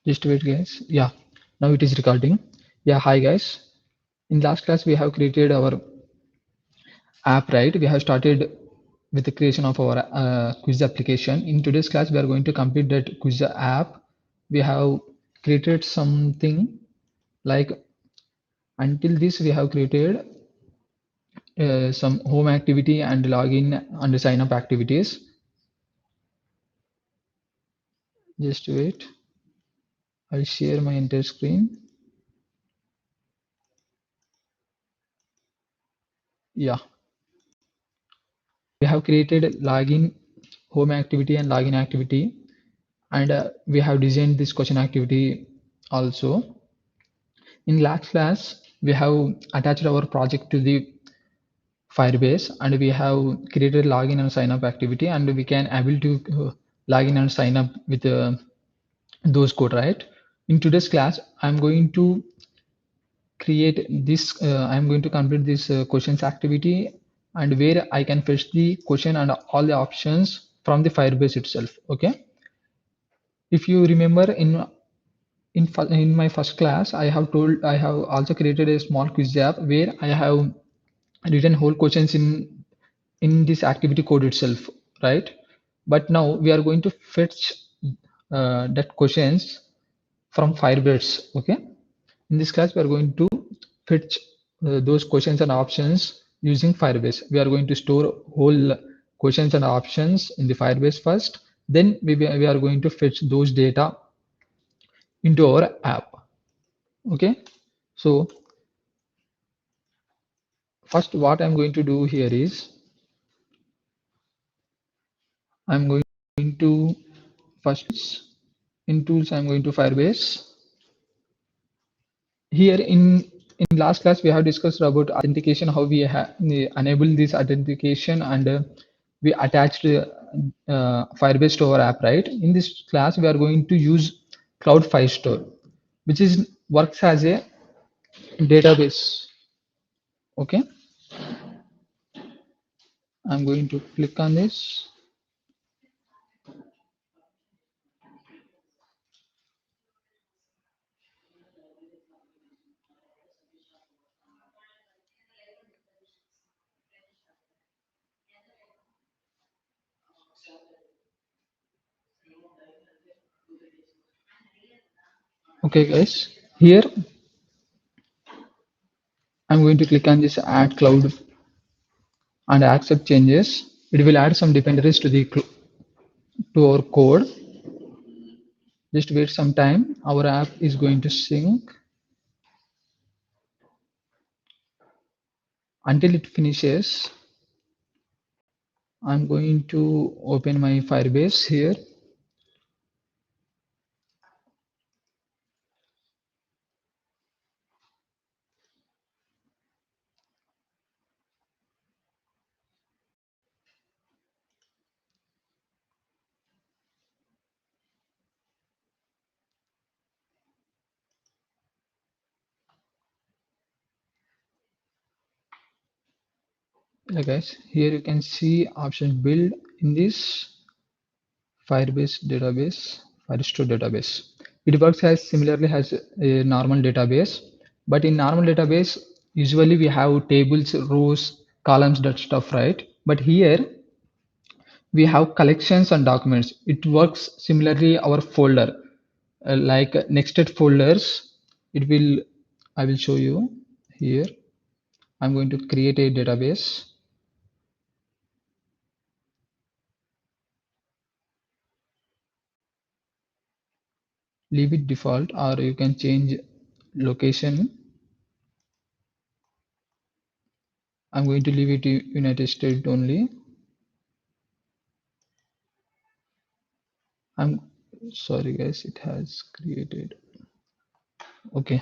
Just wait, guys. Yeah, now it is recording. Yeah, hi guys. In last class we have created our app, right? We have started with the creation of our quiz application. In today's class we are going to complete that quiz app. We have created something like, until this we have created some home activity and login and sign up activities. Just wait, I'll share my entire screen. Yeah, we have created login, home activity and login activity, and we have designed this question activity also. In last class we have attached our project to the Firebase, and we have created login and sign up activity, and we can able to login and sign up with those code, right? In today's class I'm going to create this I'm going to complete this questions activity, and where I can fetch the question and all the options from the Firebase itself. Okay, if you remember, in my first class I have also created a small quiz app where I have written whole questions in this activity code itself, right? But now we are going to fetch that questions from Firebase. Okay, in this class we are going to fetch those questions and options using Firebase. We are going to store whole questions and options in the Firebase first, then we are going to fetch those data into our app. Okay, so first what I'm going to do here is I'm going to first in tools I'm going to Firebase. Here in last class we have discussed about authentication, how we enable this authentication, and we attached Firebase to our app, right? In this class we are going to use Cloud File Store, which is works as a database. Okay, I'm going to click on this. Okay guys, here I'm going to click on this add cloud and accept changes. It will add some dependencies to the to our code. Just wait some time. Our app is going to sync. Until it finishes, I'm going to open my Firebase here. Yeah, guys, here you can see option build in this Firebase database, Firestore database. It works as similarly as a normal database, but in normal database, usually we have tables, rows, columns, that stuff, right? But here we have collections and documents. It works similarly our folder, like nested folders. It will I will show you here. I'm going to create a database. Leave it default, or you can change location. I'm going to leave it United States only. I'm sorry guys, it has created. Okay,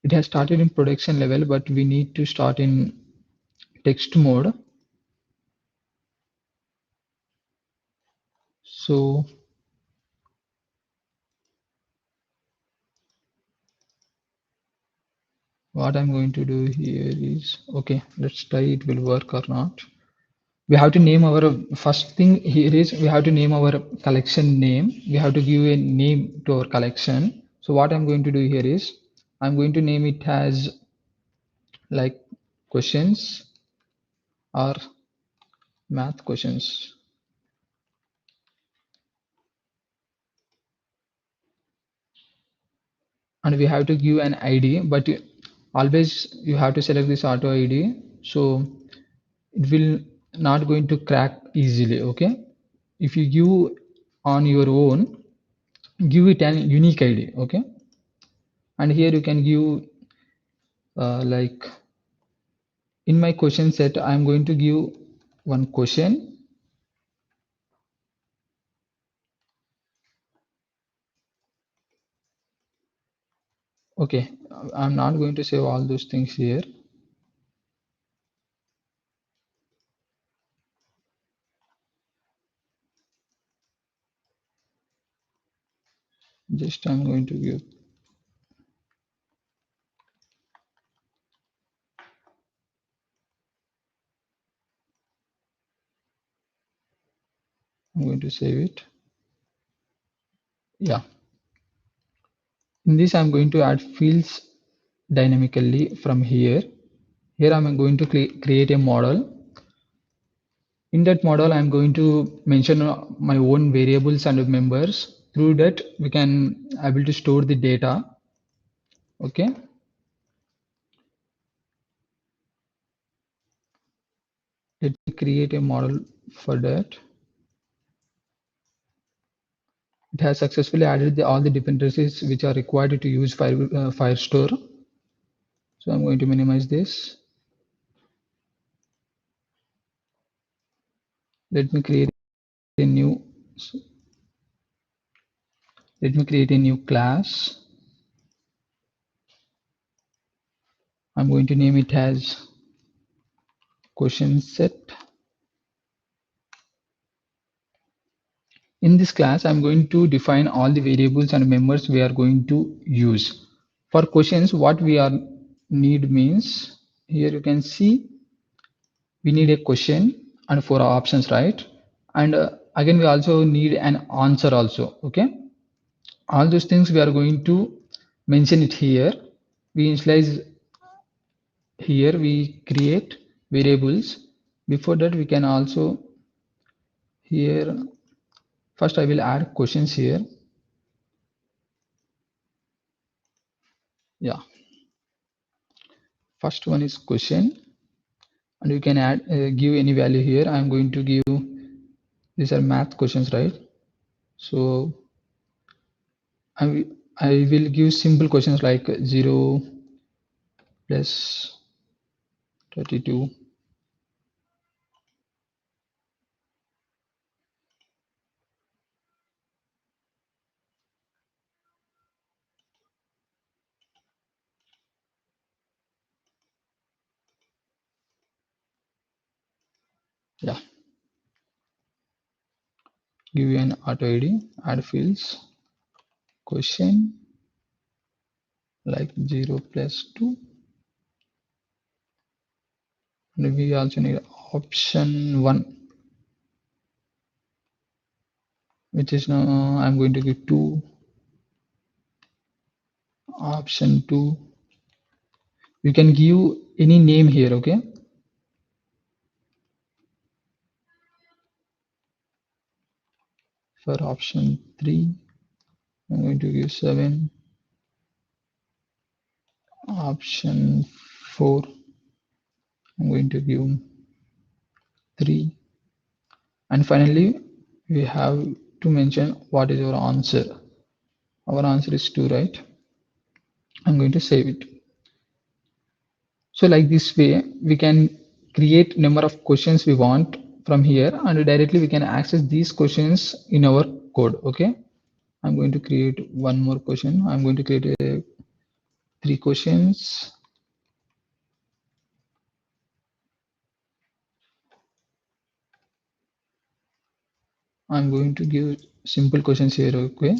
it has started in production level, but we need to start in text mode. So What I'm going to do here is, okay, let's try it will work or not. We have to name our first thing here is we have to name our collection name. We have to give a name to our collection. So what I'm going to do here is I'm going to name it as like questions or math questions. And we have to give an ID, but always you have to select this auto ID. So it will not going to crack easily. Okay. If you give on your own, give it an unique ID. Okay. And here you can give like in my question set, I'm going to give one question. Okay, I'm not going to save all those things here. Just I'm going to give, I'm going to save it. Yeah, in this I'm going to add fields dynamically from here. Here I'm going to create a model. In that model, I'm going to mention my own variables and members. Through that, we can able to store the data. Okay, let me create a model for that. It has successfully added all the dependencies which are required to use Firestore. So I'm going to minimize this. Let me create a new. Let me create a new class. I'm going to name it as question set. In this class, I'm going to define all the variables and members we are going to use. For questions, what we are need means here you can see we need a question and four options, right? And again, we also need an answer also. Okay, all those things we are going to mention it here. We initialize here. We create variables. Before that, we can also here. First, I will add questions here. Yeah, first one is question, and you can add give any value here. I'm going to give these are math questions, right? So I will give simple questions like 0 plus 32. Yeah, give you an auto ID, add fields, question like 0 plus 2. And we also need option 1, which is now I'm going to give 2, option 2. You can give any name here, okay? For option 3, I'm going to give 7, option 4, I'm going to give 3, and finally we have to mention what is our answer. Our answer is 2, right? I'm going to save it. So like this way, we can create number of questions we want from here, and directly we can access these questions in our code. Okay. I'm going to create one more question. I'm going to create 3 questions. I'm going to give simple questions here. Okay.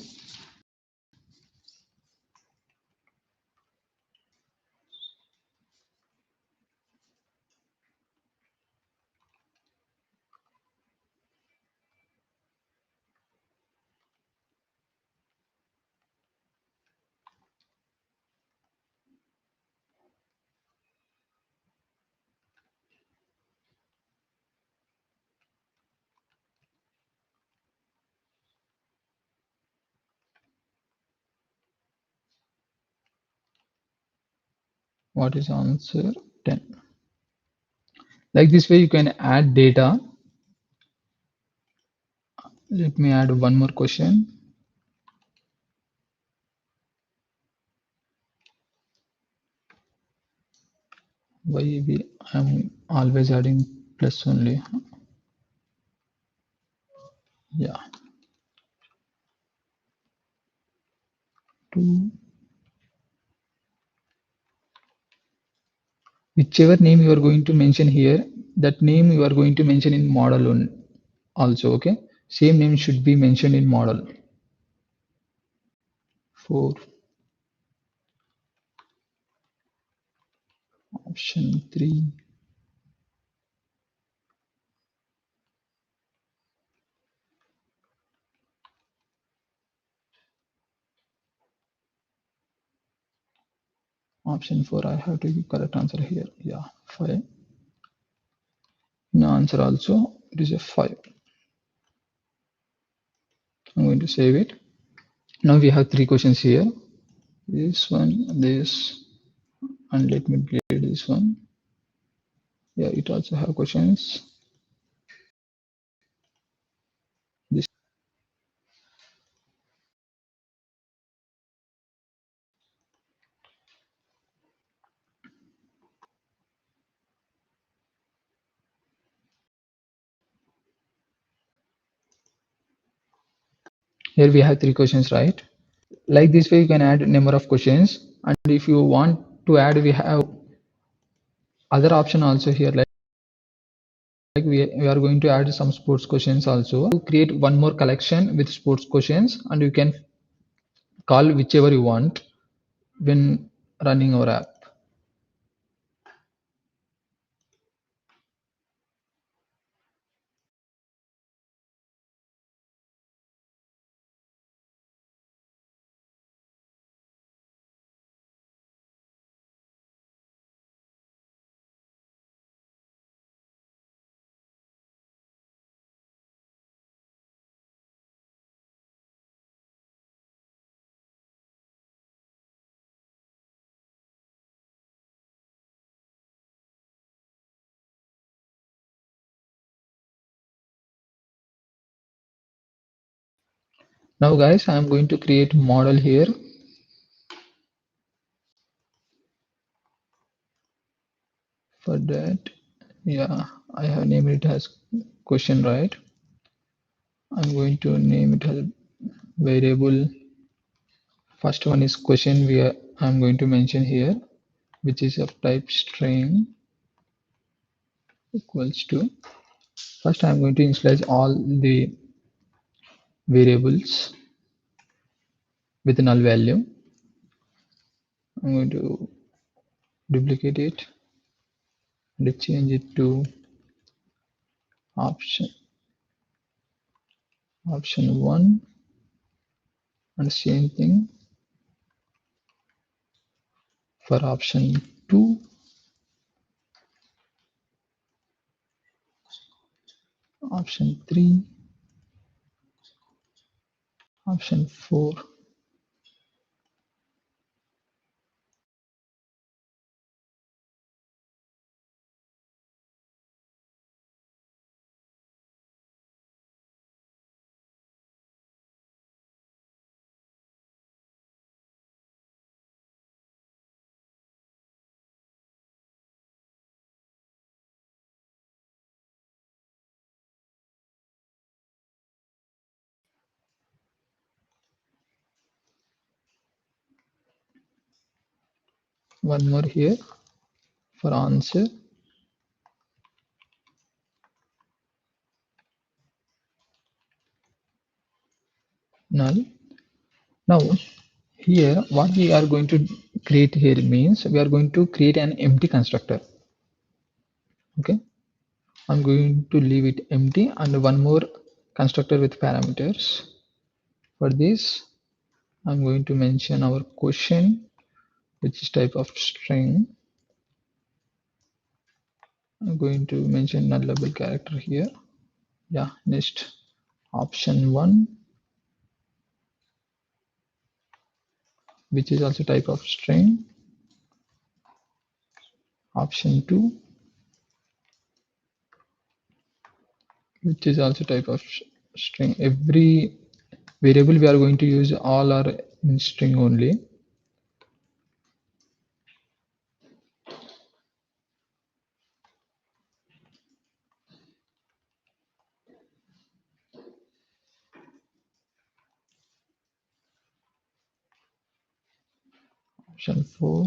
What is answer? 10. Like this way, you can add data. Let me add one more question. Why we I'm always adding plus only? Yeah, 2. Whichever name you are going to mention here, that name you are going to mention in model also. Okay, same name should be mentioned in model. 4. Option 3. Option 4. I have to give correct answer here. Yeah, 5. No answer also. It is a 5. I'm going to save it. Now we have 3 questions here. This one, this, and let me delete this one. Yeah, it also have questions. This here we have 3 questions, right? Like this way, you can add number of questions, and if you want to add, we have other option also here. Like we are going to add some sports questions also. To create one more collection with sports questions, and you can call whichever you want when running our app. Now, guys, I am going to create model here. For that, yeah, I have named it as question, right? I'm going to name it as variable. First one is question I'm going to mention here, which is of type string equals to. First, I'm going to initialize all the variables with null value. I'm going to duplicate it and change it to option option 1, and same thing for option 2, option 3, option 4. One more here for answer null. Now here what we are going to create here means we are going to create an empty constructor. Okay, I'm going to leave it empty and one more constructor with parameters. For this, I'm going to mention our question, which is type of string. I'm going to mention nullable character here. Yeah, next option 1, which is also type of string. option 2, which is also type of string. Every variable we are going to use all are in string only. Option 4.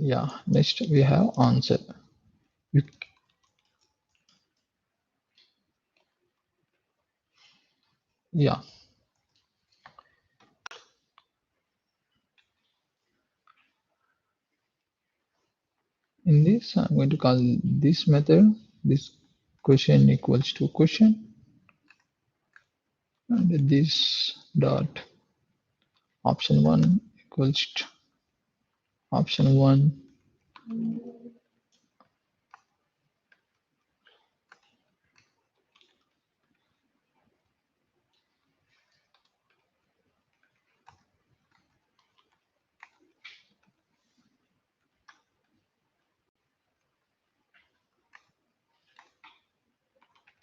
Yeah, next we have answer. You, yeah, in this I'm going to call this method this question equals to question, and this dot option 1 equals to option 1.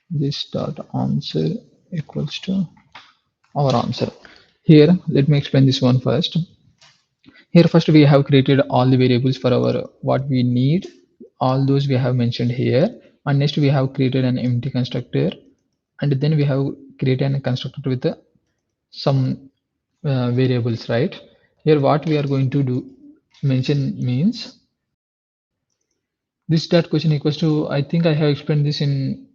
This dot answer equals to our answer. Here, let me explain this one first. Here, first we have created all the variables for our what we need. All those we have mentioned here. And next we have created an empty constructor. And then we have created a constructor with some variables, right? Here, what we are going to do mention means this dot question equals to, I think I have explained this in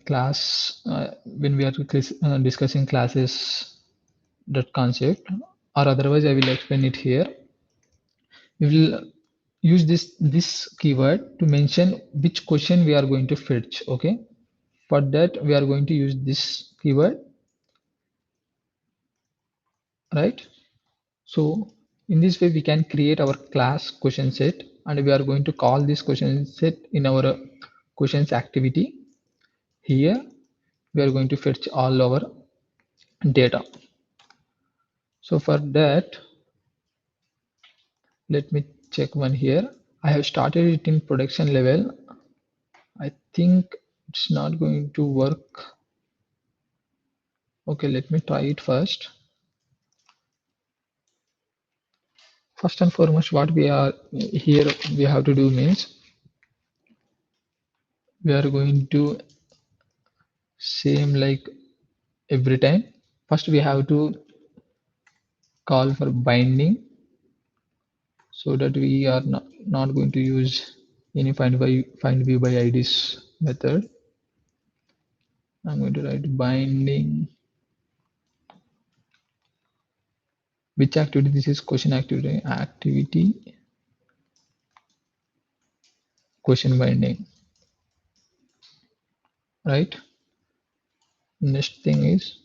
class when we are discussing classes that concept, or otherwise I will explain it here. We will use this keyword to mention which question we are going to fetch. Okay, for that we are going to use this keyword, right? So in this way we can create our class question set, and we are going to call this question set in our questions activity. Here we are going to fetch all our data. So for that, let me check one here. I have started it in production level. I think it's not going to work. Okay, let me try it first. First and foremost, what we are here we have to do means we are going to same like every time. First, we have to call for binding so that we are not going to use any find view by IDs method. I'm going to write binding. Which activity? This is question activity. Activity question binding. Right. Next thing is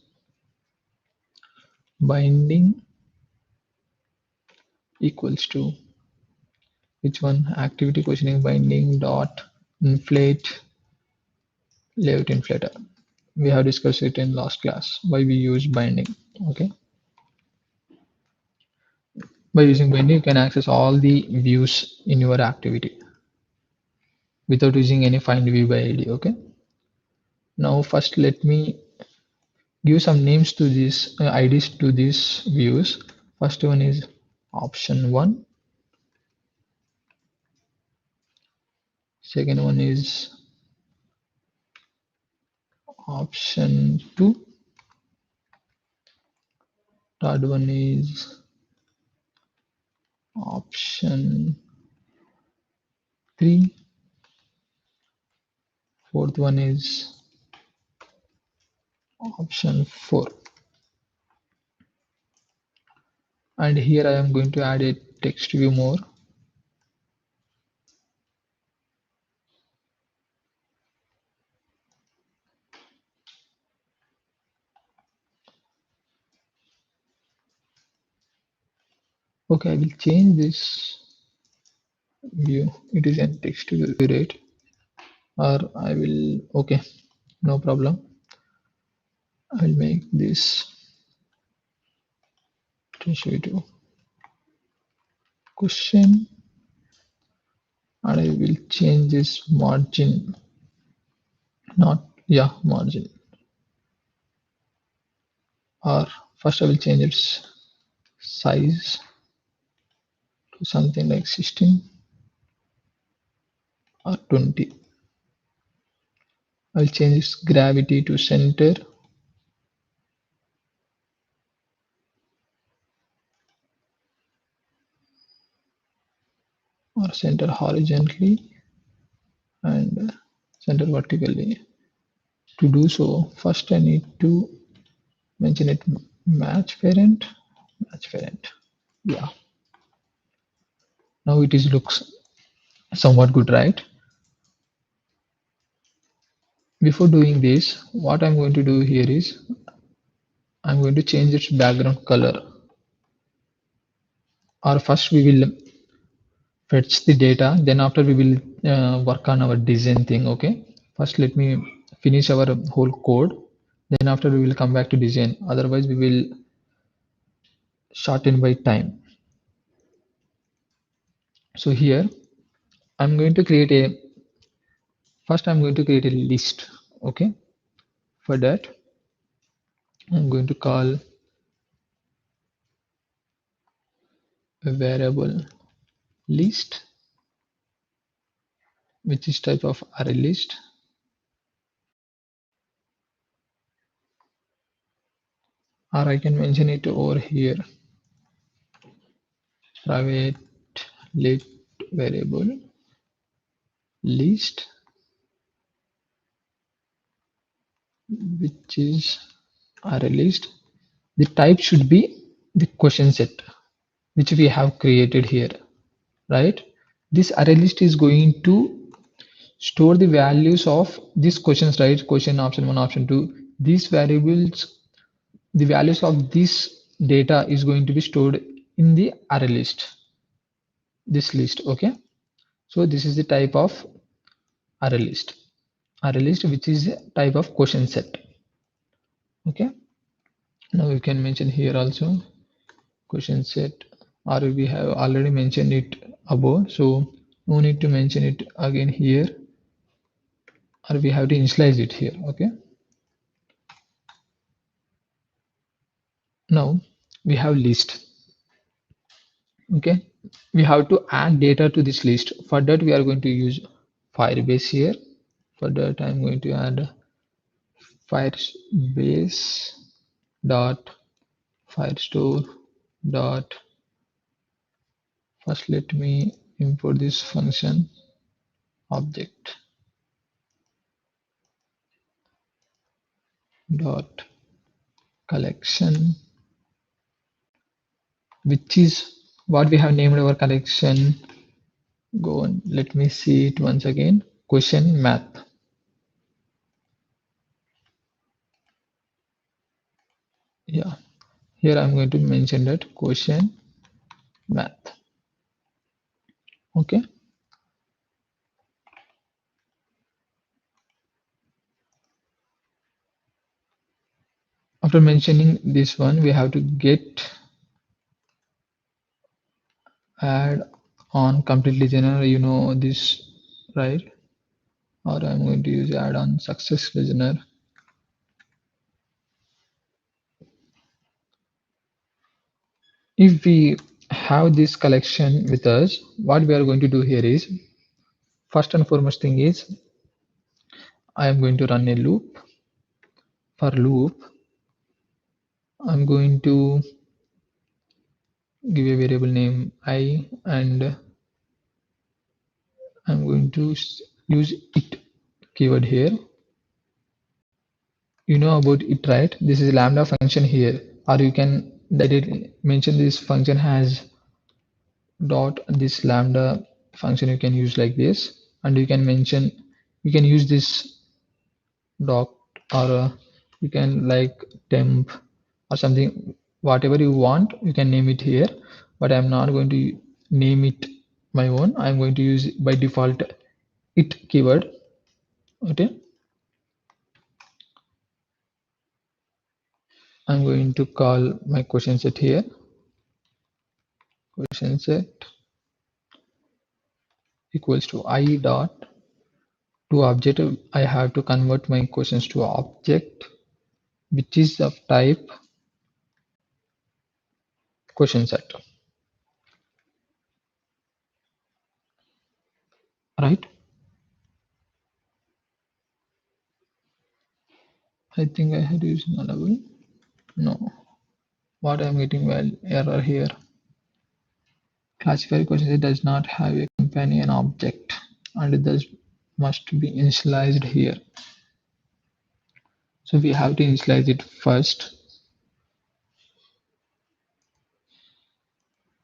binding equals to which one? Activity questioning binding dot inflate layout inflator. We have discussed it in last class. Why we use binding. Okay. By using binding, you can access all the views in your activity without using any find view by ID. Okay. Now first let me give some names to these IDs to these views. First one is option 1. Second one is option 2. Third one is option 3. Fourth one is option 4. And here I am going to add a text view more. Okay, I will change this view. It is a text view, right? Or I will, okay, no problem. I'll make this text view question, and I will change this margin, not, yeah, margin, or first I will change its size to something like 16 or 20. I'll change its gravity to center or center horizontally and center vertically. To do so, first I need to mention it match parent. Yeah, now it is looks somewhat good, right? Before doing this, what I'm going to do here is I'm going to change its background color. Or first we will fetch the data, then after we will work on our design thing. Okay, first let me finish our whole code, then after we will come back to design, otherwise we will shorten by time. So here I'm going to create a first I'm going to create a list. Okay, for that I'm going to call a variable list, which is type of array list, or I can mention it over here, private let variable list, which is array list. The type should be the question set which we have created here, right? This array list is going to store the values of these questions, right? Question option 1, option 2. These variables, the values of this data is going to be stored in the array list, this list. Okay, so this is the type of array list which is a type of question set. Okay, now you can mention here also question set, or we have already mentioned it above, so no need to mention it again here, or we have to initialize it here. Okay, now we have list. Okay, we have to add data to this list. For that we are going to use Firebase here. For that I'm going to add Firebase dot firestore dot, first let me import this function object dot collection, which is what we have named our collection. Go on, let me see it once again. Question math. Yeah, here I'm going to mention that question math. Okay, after mentioning this one, we have to get add on complete listener. You know this, right? Or I'm going to use add on success listener. If we have this collection with us, what we are going to do here is, first and foremost thing is, I am going to run a loop. For loop, I'm going to give a variable name I, and I'm going to use it keyword here. You know about it, right? This is a lambda function here, or you can directly mention this function has dot this lambda function. You can use like this, and you can mention, you can use this dot, or you can like temp or something, whatever you want you can name it here, but I'm not going to name it my own. I'm going to use by default it keyword. Okay, I'm going to call my question set here, question set, equals to I dot to object. I have to convert my questions to object which is of type question set, right? I think I had used nullable. No, what I'm getting well error here. Classifier question set does not have a companion object and it thus must be initialized here. So we have to initialize it first.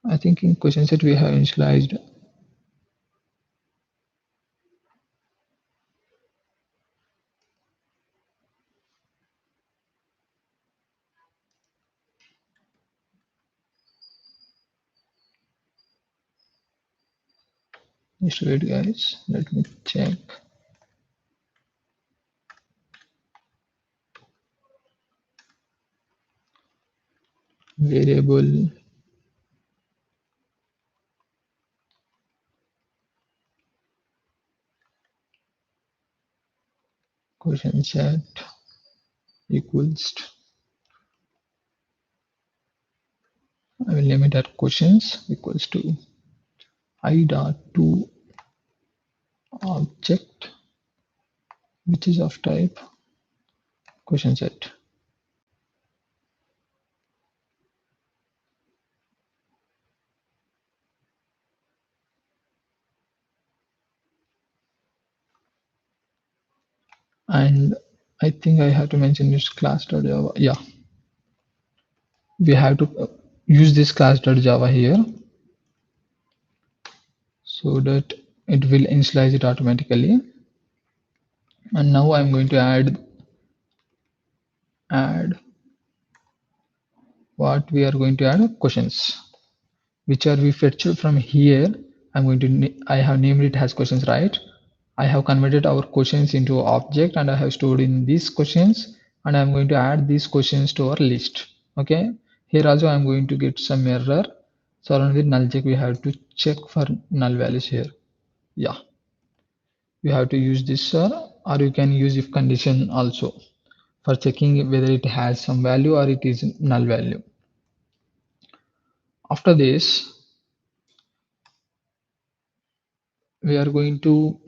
I think in question set we have initialized. Just wait guys, let me check. Variable question set equals I will name it as questions equals to I dot to object which is of type question set. And I think I have to mention this class.java. Yeah, we have to use this class.java here so that it will initialize it automatically. And now I'm going to add what we are going to add questions which are we fetched from here. I'm going to I have named it as questions, right? I have converted our questions into object and I have stored in these questions and I'm going to add these questions to our list. Okay, here also I'm going to get some error. So along with null check we have to check for null values here. Yeah, you have to use this or you can use if condition also for checking whether it has some value or it is null value. After this we are going to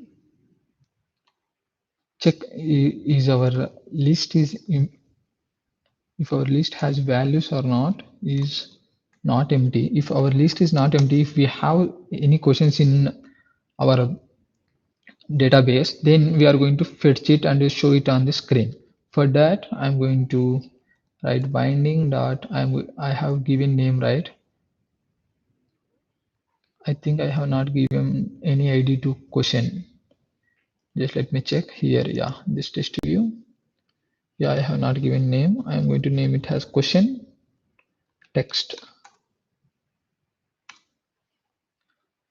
check is our list is if our list has values or not is not empty. If our list is not empty, if we have any questions in our database, then we are going to fetch it and show it on the screen. For that I'm going to write binding dot I have given name, right? I think I have not given any id to question. Just let me check here. Yeah, this test view. Yeah, I have not given name. I am going to name it as question text.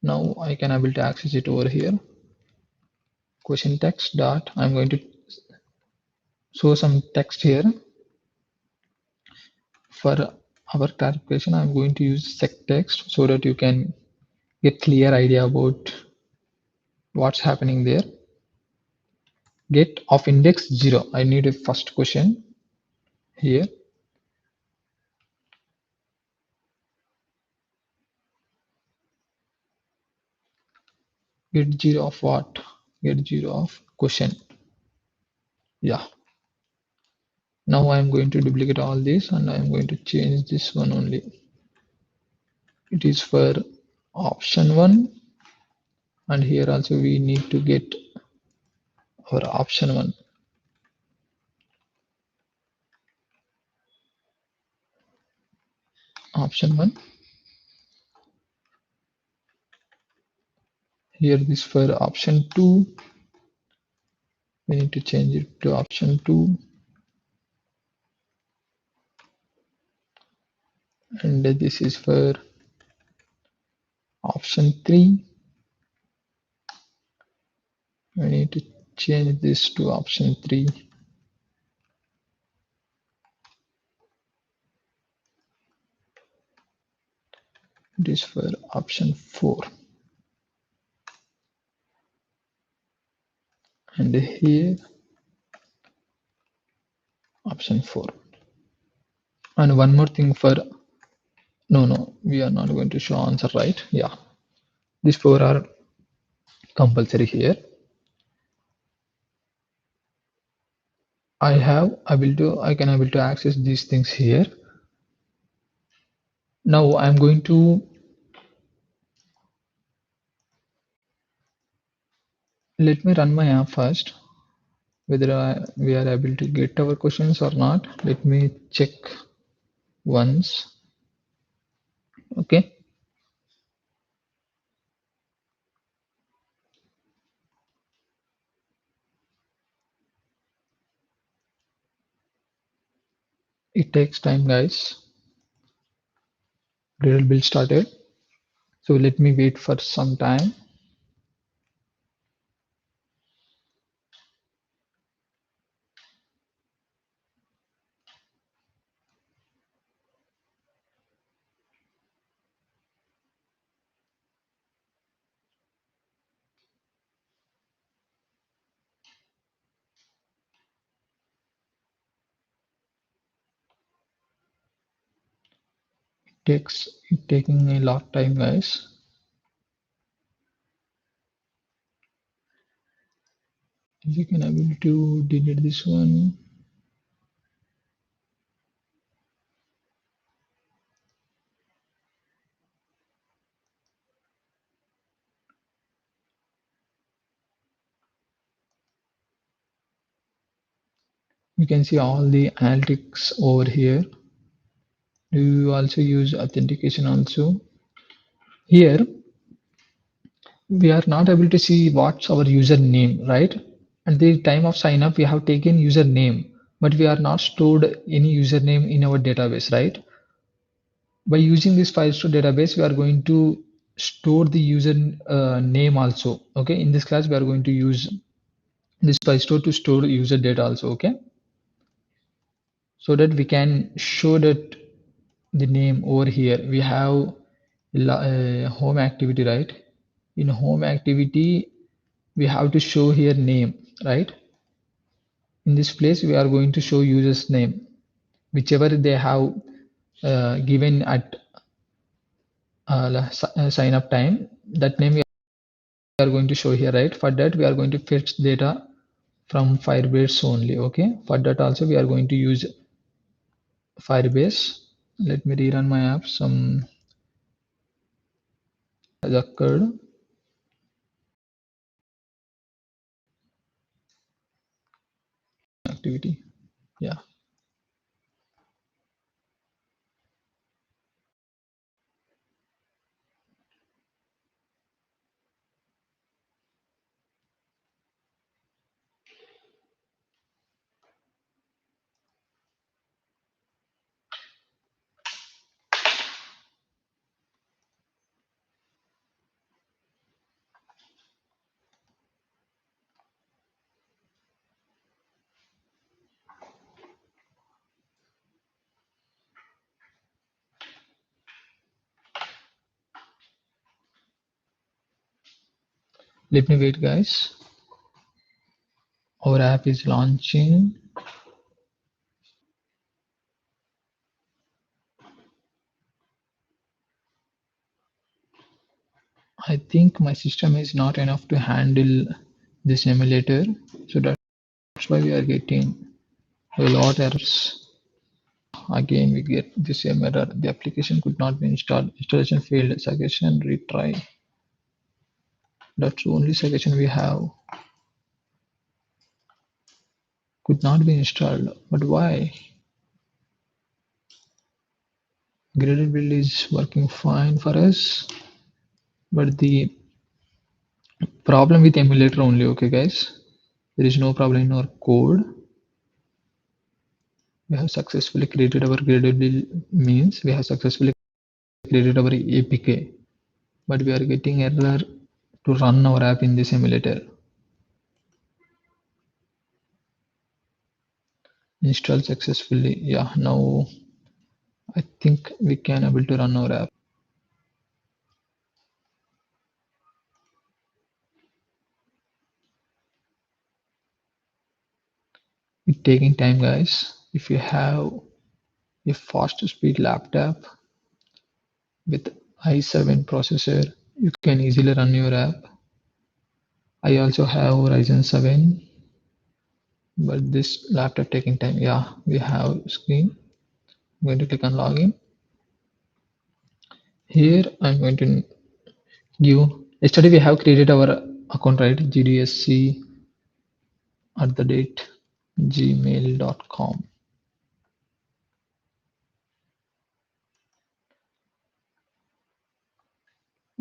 Now I can able to access it over here. Question text dot. I'm going to show some text here. For our clarification, I'm going to use sec text so that you can get clear idea about what's happening there. Get of index 0. I need a first question here. Get 0 of what? Get 0 of question. Yeah. Now I'm going to duplicate all this and I'm going to change this one only. It is for option 1 and here also we need to get our option 1. Option 1. Here this for option 2. We need to change it to option 2. And this is for option 3. We need to change this to option 3. It is for option 4. and here option 4. And one more thing for no, we are not going to show answer, right? Yeah, these four are compulsory here. I can able to access these things here. Now I'm going to let me run my app first, whether we are able to get our questions or not. Let me check once. Okay, it takes time, guys. Drill build started. So let me wait for some time. It taking a lot of time, guys. You can able to delete this one. You can see all the analytics over here. Do you also use authentication also? Here we are not able to see what's our username, right? At the time of sign up, we have taken username, but we are not stored any username in our database, right? By using this file store database, we are going to store the user name also. Okay, in this class, we are going to use this file store to store user data also. Okay, so that we can show that the name over here. We have home activity, right? In home activity, we have to show here name, right? In this place, we are going to show users name, whichever they have given at sign up time. That name we are going to show here, right? For that, we are going to fetch data from Firebase only. Okay, for that also we are going to use Firebase. Let me rerun my app. Some has occurred. Activity. Yeah. Let me wait, guys. Our app is launching. I think my system is not enough to handle this emulator, so that's why we are getting a lot of errors. Again, we get the same error. The application could not be installed. Installation failed. Suggestion retry. That's the only suggestion we have. Could not be installed. But why? Graded build is working fine for us. But the problem with emulator only, okay, guys? There is no problem in our code. We have successfully created our graded build means we have successfully created our APK. But we are getting error to run our app in this emulator. Install successfully. Yeah, now I think we can able to run our app. It taking time, guys. If you have a fast speed laptop with i7 processor, you can easily run your app. I also have Ryzen 7, but this laptop taking time. Yeah, we have screen. I'm going to click on login. Here I'm going to give. Yesterday we have created our account, right? gdsc at the date gmail.com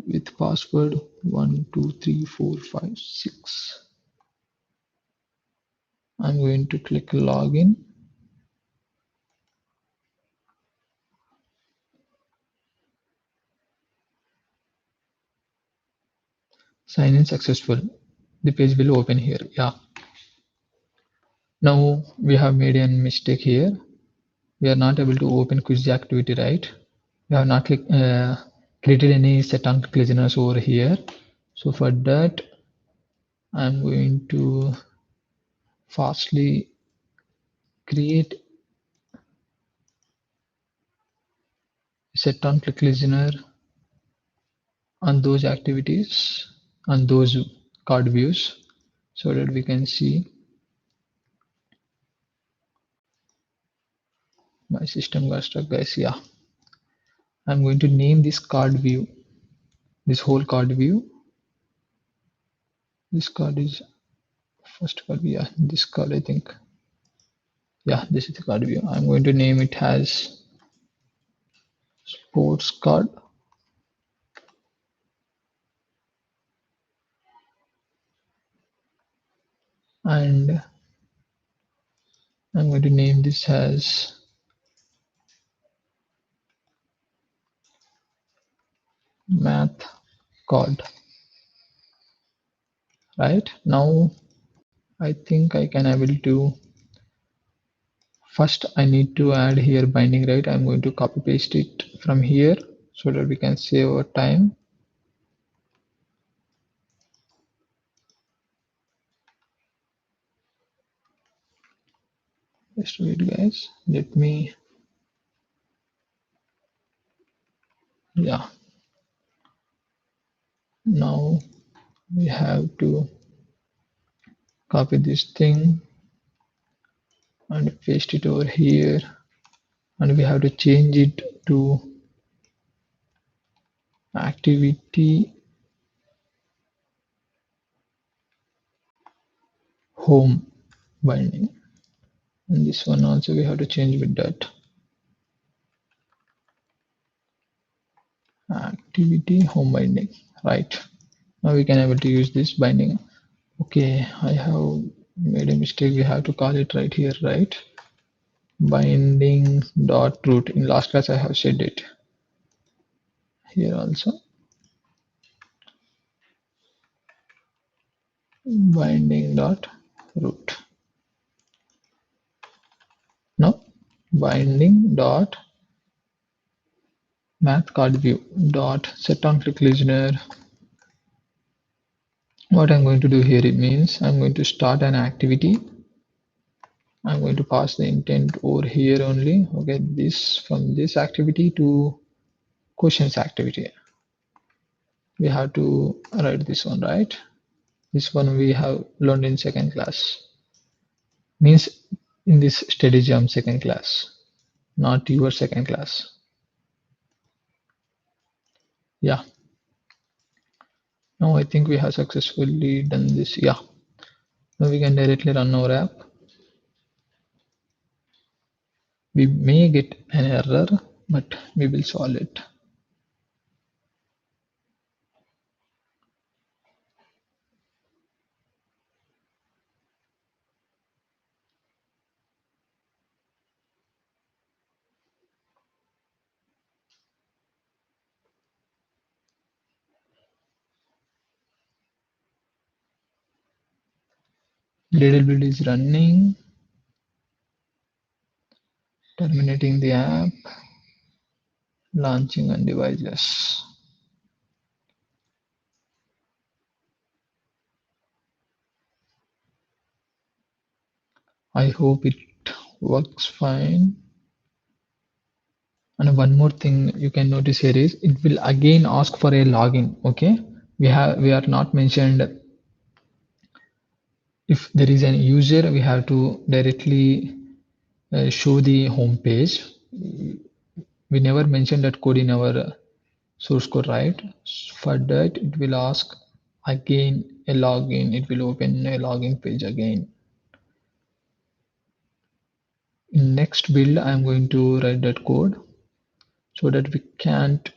with password 123456. I'm going to click login. Sign in successful. The page will open here. Yeah. Now we have made a mistake here. We are not able to open quiz activity, right? We have not created any set on listeners over here. So for that, I'm going to fastly create set on click listener on those activities, on those card views, so that we can see. My system got stuck, guys. Yeah, I'm going to name this card view, this whole card view. This card is first card view. Yeah, this card, I think. Yeah, this is the card view. I'm going to name it as sports card, and I'm going to name this as math card. Right now, I think I can able to. First, I need to add here binding, right? I'm going to copy paste it from here so that we can save our time. Just wait, guys. Let me, yeah. Now we have to copy this thing and paste it over here, and we have to change it to activity home binding. And this one also we have to change with that activity home binding, right? Now we can able to use this binding. Okay, I have made a mistake. We have to call it right here, right? Binding dot root. In last class I have said it. Here also binding dot root. No, binding dot math card view dot set on click listener. What I'm going to do here, it means I'm going to start an activity. I'm going to pass the intent over here only. Okay, this from this activity to questions activity. We have to write this one, right? This one we have learned in second class. Means in this study jam second class, not your second class. Yeah. Now I think we have successfully done this. Yeah. Now we can directly run our app. We may get an error, but we will solve it. Gradle build is running, terminating the app, launching on devices. I hope it works fine. And one more thing you can notice here is it will again ask for a login. Okay, we are not mentioned if there is an user. We have to directly show the home page. We never mentioned that code in our source code, right? For that, it will ask again a login. It will open a login page again. In next build, I am going to write that code so that we can't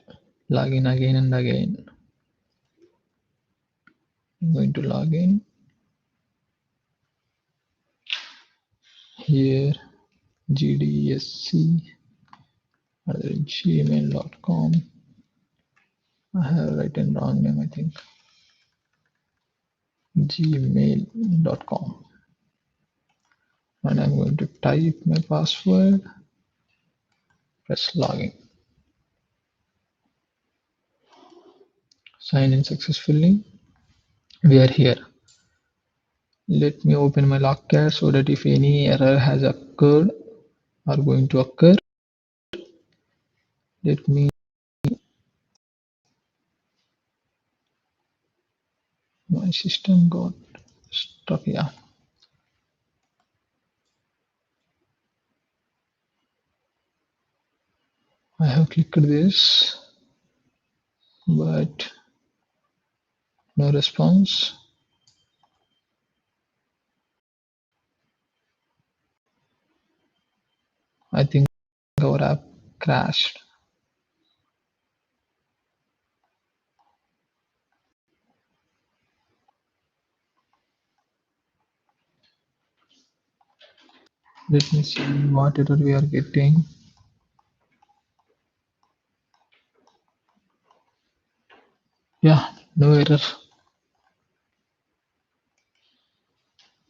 log in again and again. I'm going to log in here gdsc at gmail.com. I have written wrong name, I think. Gmail.com, and I'm going to type my password, press login. Sign in successfully. We are here. Let me open my logcat so that if any error has occurred or going to occur, let me my system got stuck. Yeah, I have clicked this, but no response. I think our app crashed. Let me see what error we are getting. Yeah, no error.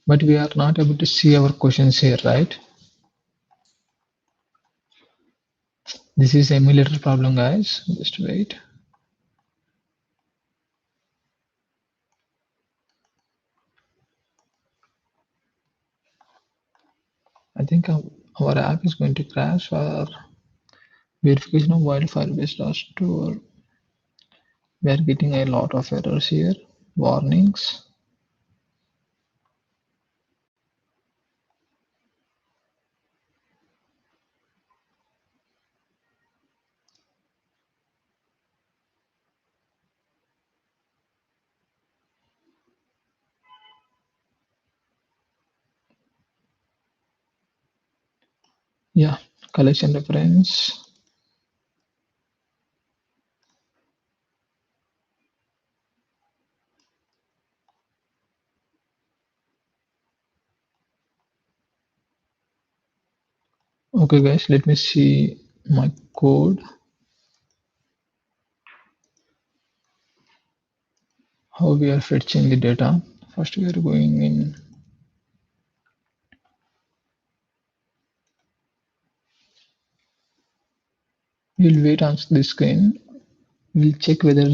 But we are not able to see our questions here, right? This is emulator problem, guys. Just wait. I think our app is going to crash for verification of wildfire based store. We are getting a lot of errors here. Warnings. Yeah, collection reference. Okay, guys, let me see my code. How we are fetching the data. First, we are going in. We'll wait on the screen. We'll check whether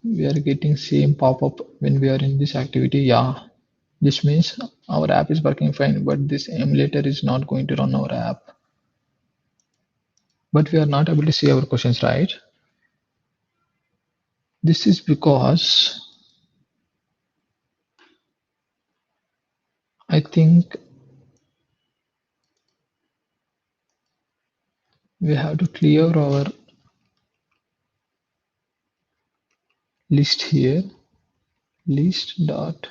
we are getting same pop-up when we are in this activity. Yeah, this means our app is working fine, but this emulator is not going to run our app. But we are not able to see our questions, right? This is because I think we have to clear our list here. List dot.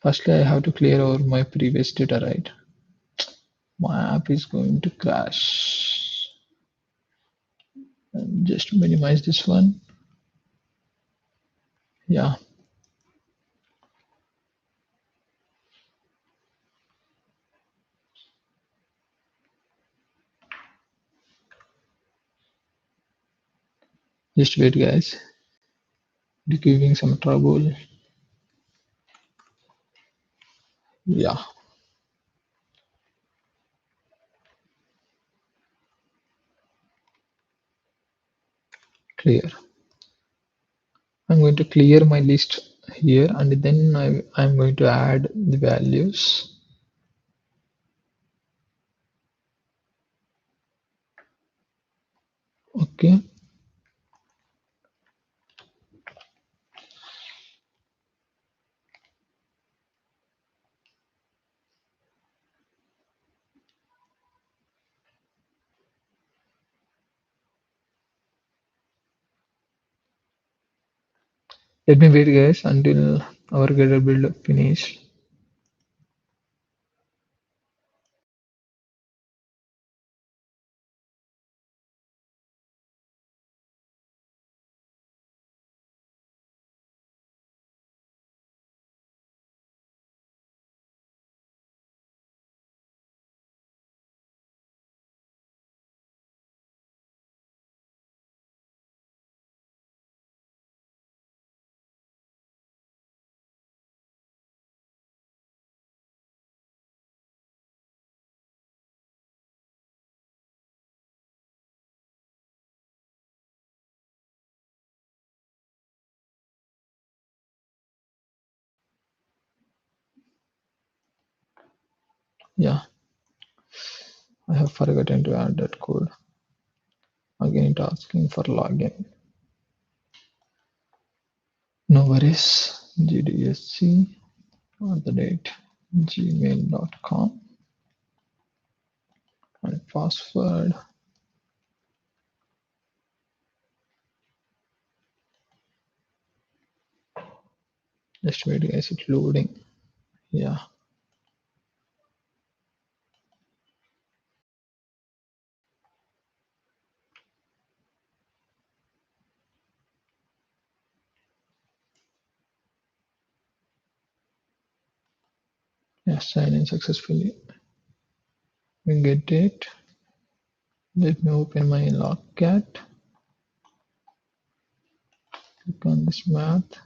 Firstly, I have to clear over my previous data, right? My app is going to crash. Just minimize this one. Yeah, just wait, guys. It's giving some trouble. Yeah, clear. I'm going to clear my list here and then I'm going to add the values. Okay, let me wait guys until our getter build finish. Yeah, I have forgotten to add that code. Again, it asking for login. No worries. GDSC on the date gmail.com and password. Just wait, guys. It's loading. Yeah, yeah. Sign in successfully. We get it. Let me open my logcat. Click on this math.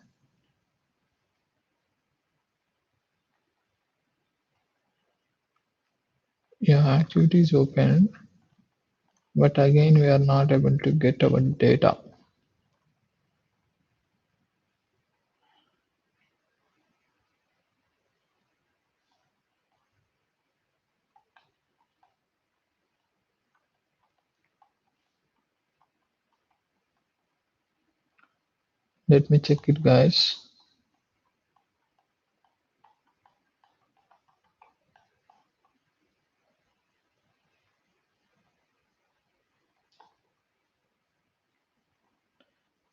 Yeah, activity is open, but again we are not able to get our data. Let me check it, guys.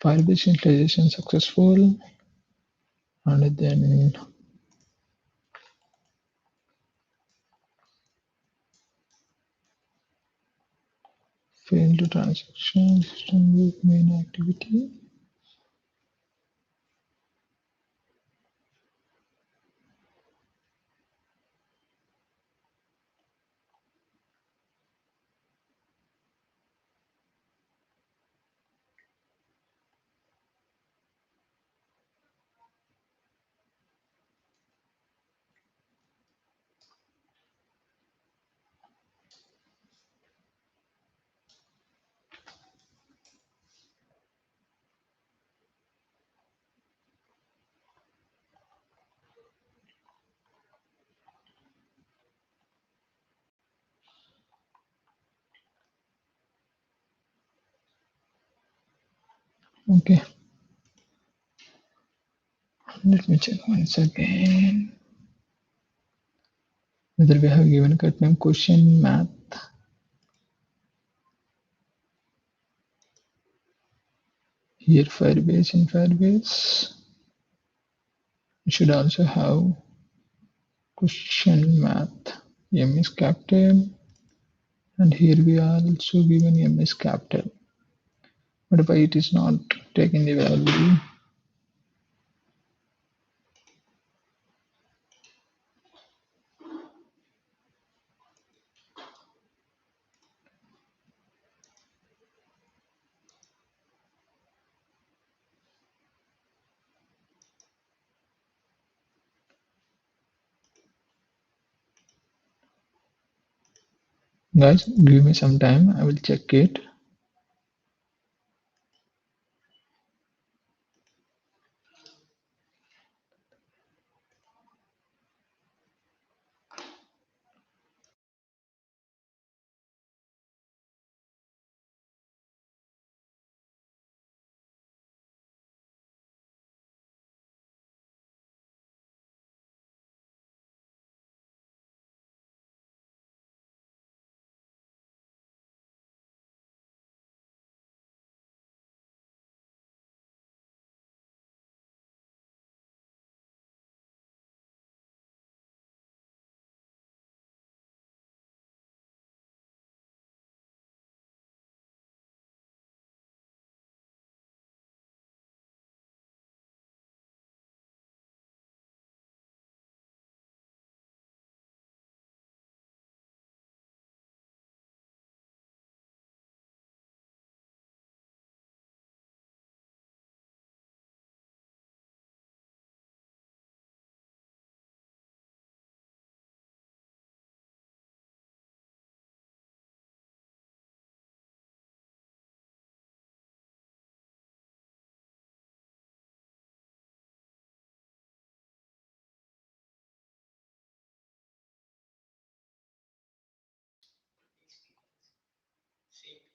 Firebase installation successful, and then failed transaction system with main activity. Okay, let me check once again whether we have given cut name question math. Here Firebase in Firebase. We should also have question math. M is capital, and here we are also given M is capital. But why it is not taking the value? Guys, give me some time. I will check it.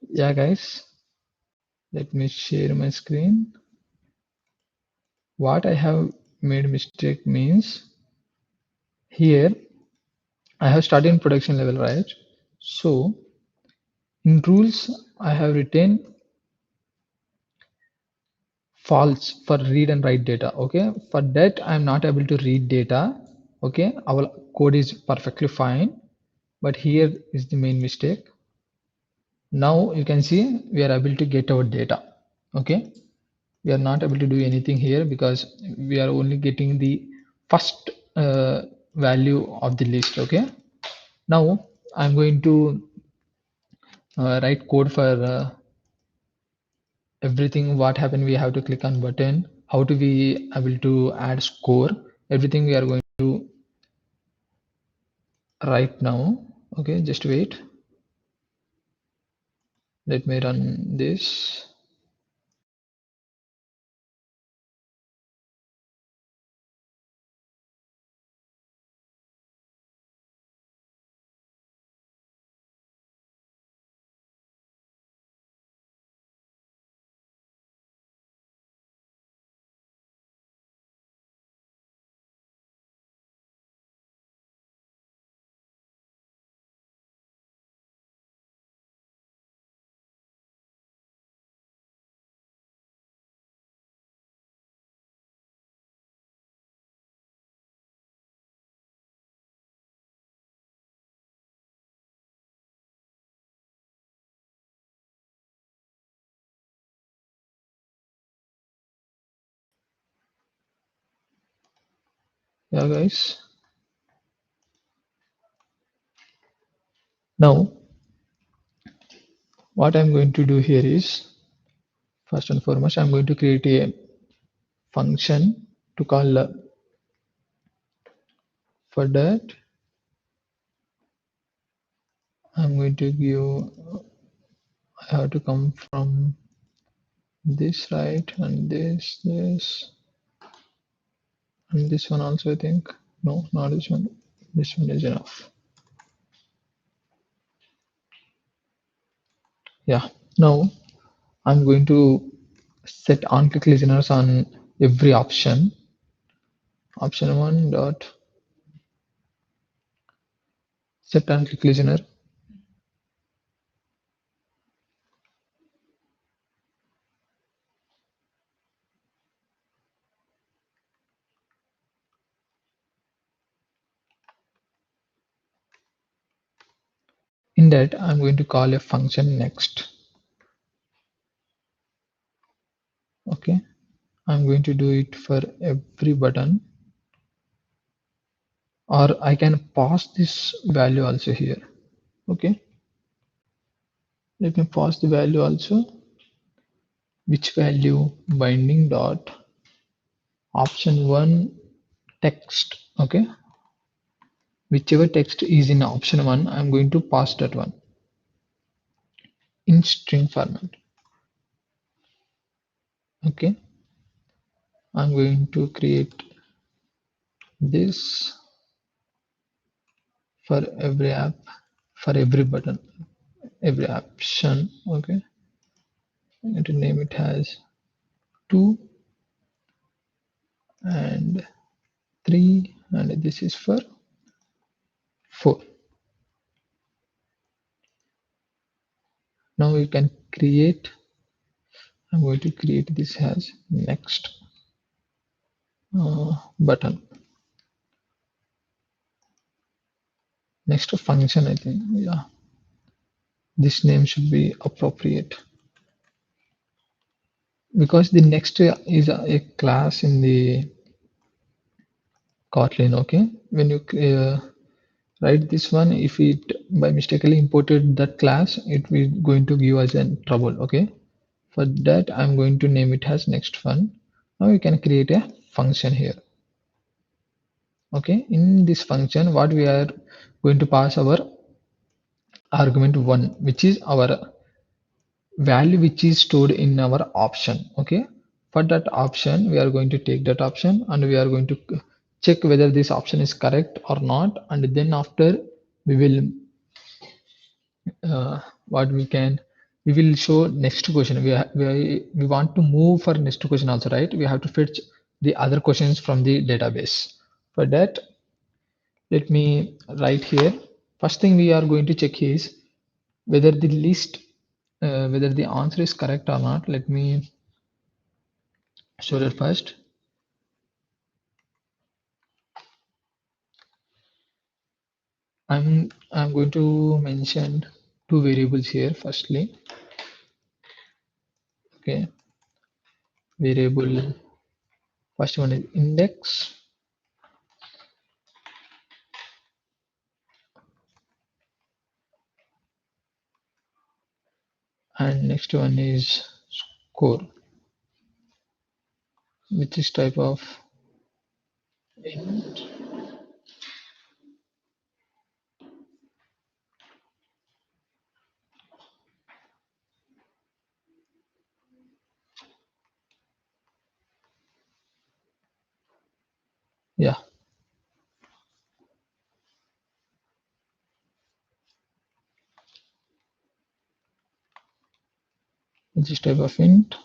Yeah, guys, let me share my screen. What I have made mistake means here I have started in production level, right? So in rules, I have written false for read and write data. Okay, for that I'm not able to read data. Okay, our code is perfectly fine, but here is the main mistake. Now you can see we are able to get our data. Okay, we are not able to do anything here because we are only getting the first value of the list. Okay, now I'm going to write code for everything. What happened, we have to click on button. How to be able to add score, everything we are going to write now. Okay, just wait, let me run this. Yeah, guys, now what I'm going to do here is, first and foremost, I'm going to create a function to call for that. I'm going to give, I have to come from this, right, and this and this one also, I think. No, not this one. This one is enough. Yeah. Now I'm going to set on-click listeners on every option. Option one dot set on-click listener. In that, I'm going to call a function next. Okay. I'm going to do it for every button, or I can pass this value also here. Okay. Let me pass the value also. Which value? Binding dot option one text. Okay. Whichever text is in option one, I'm going to pass that one in string format. Okay. I'm going to create this for every app, for every button, every option. Okay. I'm going to name it as 2 and 3, and this is for 4. Now you can create, I'm going to create this as next button, next function, I think. Yeah, this name should be appropriate because the next is a class in the Kotlin. Okay, when you write this one, if it by mistakenly imported that class, it will going to give us an trouble. Okay, for that I'm going to name it as next fun. Now you can create a function here. Okay, in this function what we are going to pass our argument 1, which is our value which is stored in our option. Okay, for that option we are going to take that option and we are going to check whether this option is correct or not, and then after we will what we can we will show next question. We want to move for next question also, right? We have to fetch the other questions from the database. For that, let me write here. First thing we are going to check is whether the list, whether the answer is correct or not. Let me show that first. I'm going to mention two variables here. Firstly, okay, variable. First one is index, and next one is score, which is type of int. Yeah, which is type of int.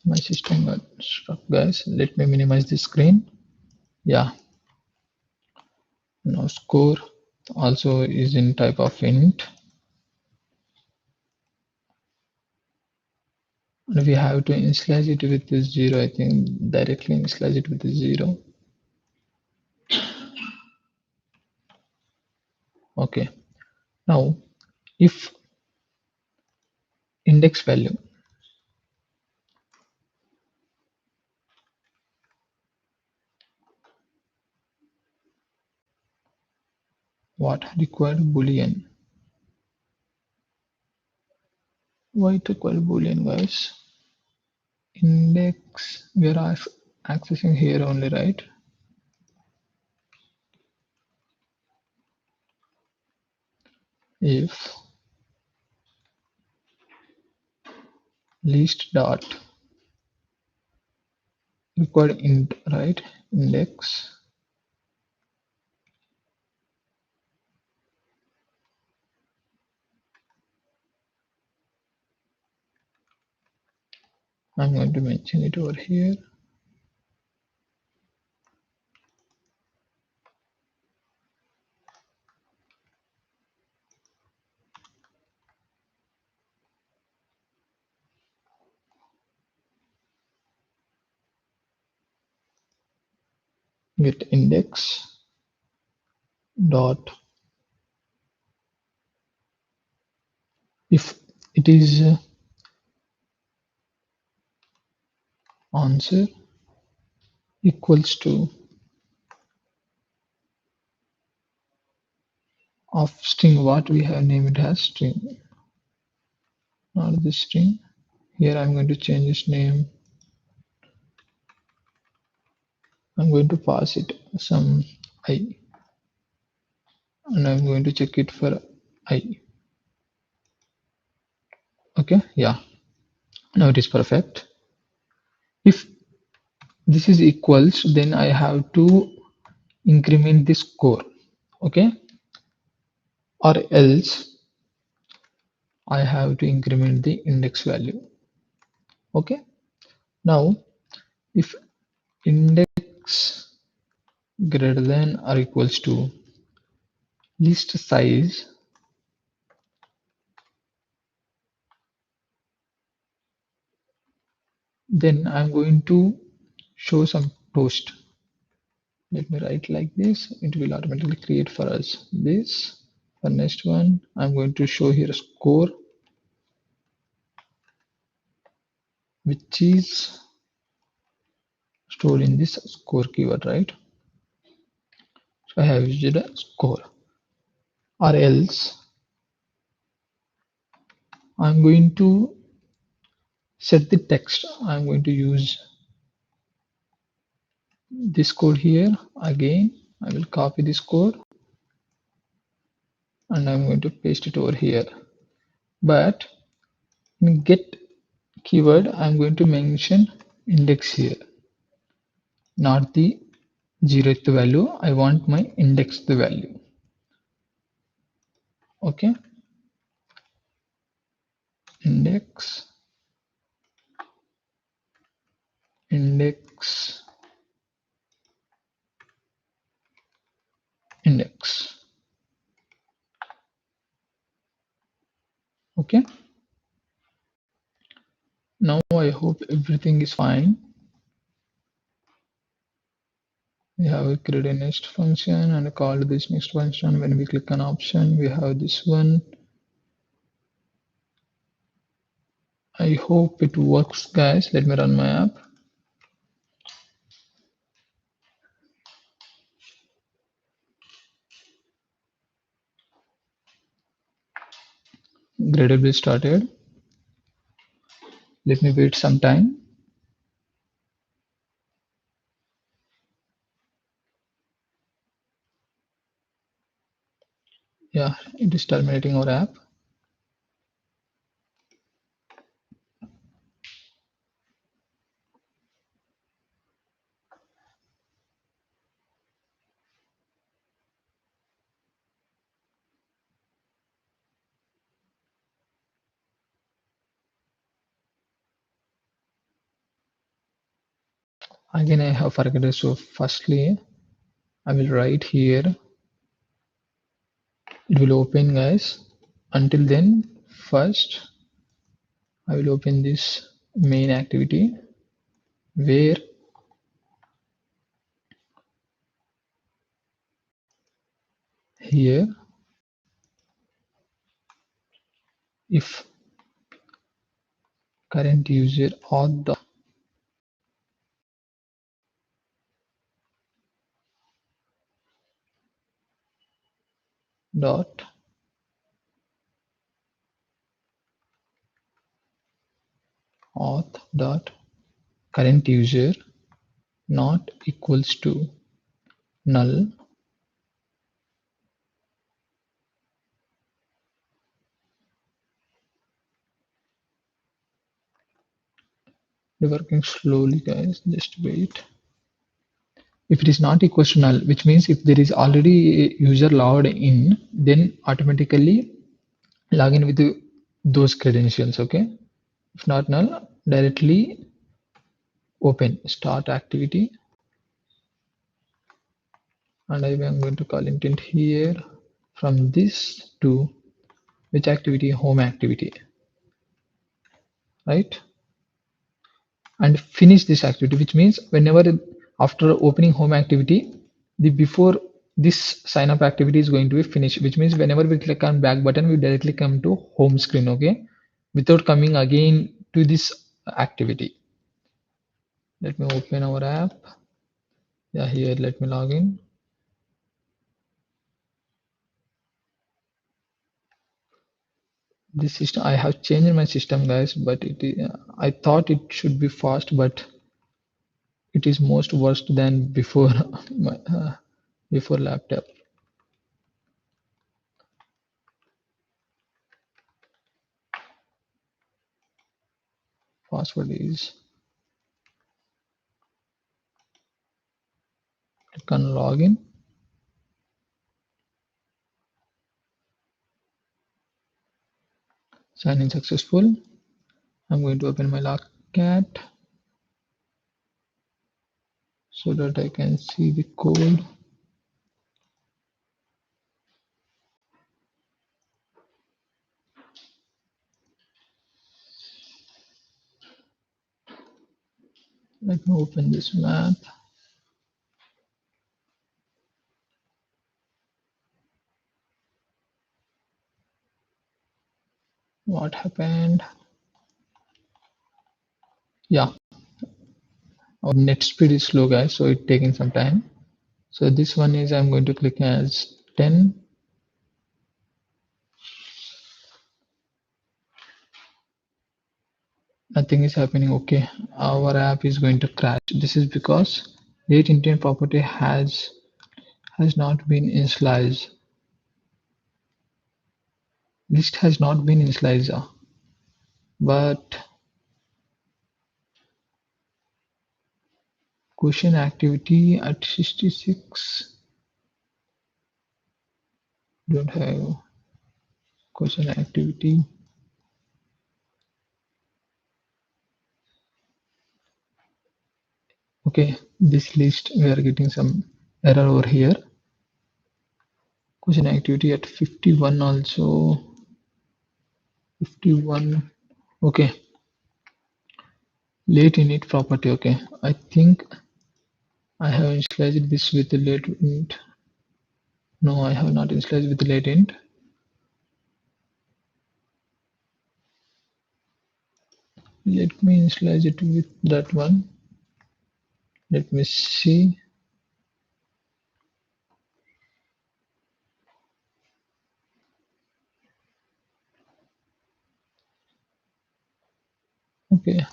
My system got stuck, guys. Let me minimize the screen. Yeah, now score also is in type of int. And we have to initialize it with this 0. I think directly initialize it with the 0. Okay. Now, if index value, what required boolean? Why it required boolean, guys? Index we are accessing here only, right? If list dot required int, right? Index, I'm going to mention it over here. Get index dot, if it is answer equals to of string, what we have named it as string, not this string. Here I'm going to change its name. I'm going to pass it some I, and I'm going to check it for I. Okay, yeah, now it is perfect. If this is equals, then I have to increment the score, okay, or else I have to increment the index value. Okay, now if index greater than or equals to list size, then I'm going to show some toast. Let me write like this. It will automatically create for us this. For next one, I'm going to show here a score, which is stored in this score keyword, right? So I have used a score, or else I'm going to set the text. I'm going to use this code here again. I will copy this code and I'm going to paste it over here. But in get keyword, I'm going to mention index here, not the 0th value. I want my index the value. Okay. index, index, index. Okay. Now I hope everything is fine. We have a create a next function and call this next function. When we click on option, we have this one. I hope it works, guys. Let me run my app. Gradable started. Let me wait some time. Yeah, it is terminating our app. Again, I have forgotten. So firstly, I will write here. It will open, guys. Until then, first I will open this main activity where here if current user dot auth dot current user not equals to null, we're working slowly, guys, just wait. If it is not equals to null, which means if there is already a user logged in, then automatically log in with those credentials. Okay, if not null, directly open start activity, and I am going to call intent here from this to which activity, home activity, right? And finish this activity, which means whenever after opening home activity, the before this sign up activity is going to be finished, which means whenever we click on back button, we directly come to home screen. Okay, without coming again to this activity. Let me open our app. Yeah, here let me log in. This system, I have changed my system, guys, but I thought it should be fast, but it is most worst than before my before laptop. Password is click on login. Sign in successful. I'm going to open my logcat so that I can see the code. Let me open this map. What happened? Yeah, our net speed is slow, guys, so it's taking some time. So this one is I'm going to click as 10. Nothing is happening. Okay, our app is going to crash. This is because date intent property has not been initialized. List has not been initialized, but question activity at 66 don't have question activity. Okay, this list we are getting some error over here. Question activity at 51 also. 51. Okay, late init property. Okay, I think I have initialized this with the late int. No, I have not initialized with the late int. Let me initialize it with that one. Let me see. Okay,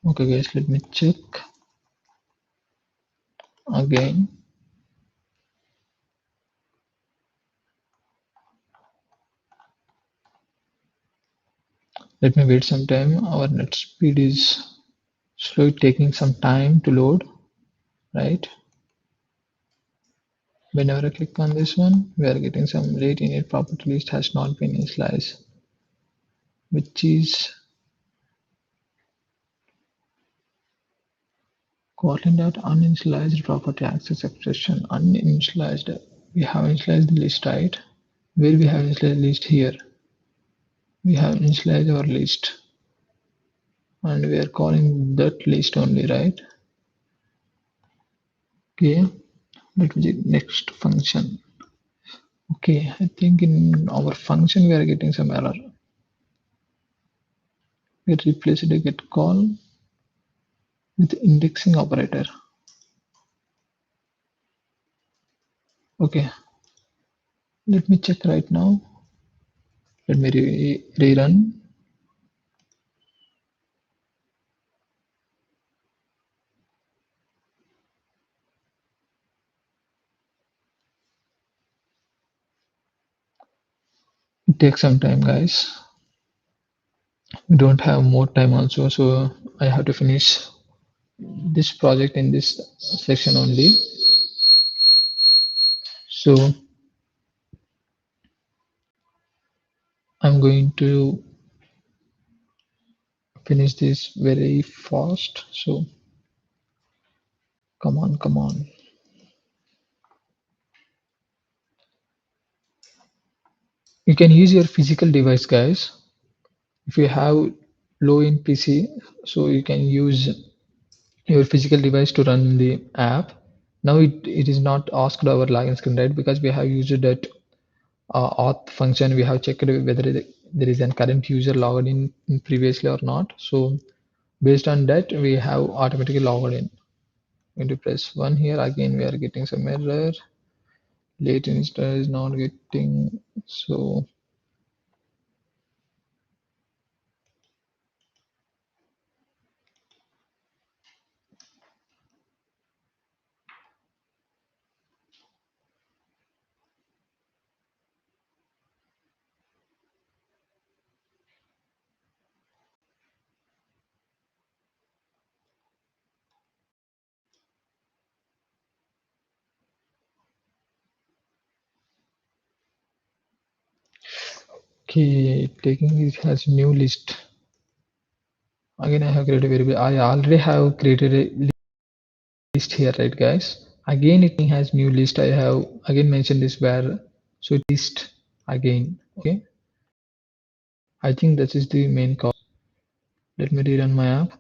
okay, guys. Let me check again. Let me wait some time. Our net speed is slow, taking some time to load, right? Whenever I click on this one, we are getting some late init property list has not been initialized, which is Kotlin dot uninitialized property access expression uninitialized. We have initialized the list, right? Where we have initialized list here. We have initialized our list and we are calling that list only, right? Okay, let me check next function. Okay, I think in our function we are getting some error. We replace the get call with indexing operator. Okay, let me check right now. Let me rerun. It takes some time, guys. We don't have more time also, so I have to finish this project in this section only. So I'm going to finish this very fast. So come on, come on. You can use your physical device, guys. If you have low in PC, so you can use your physical device to run the app. Now it is not asked our login screen, right? Because we have used that auth function. We have checked whether there is a current user logged in previously or not. So based on that, we have automatically logged in. Going to press 1 here. Again, we are getting some error. Late install is not getting. So okay, taking it has new list. Again, I have created a variable. I already have created a list here, right, guys? Again, it has new list. I have again mentioned this where so list again. Okay, I think that is the main cause. Let me rerun my app.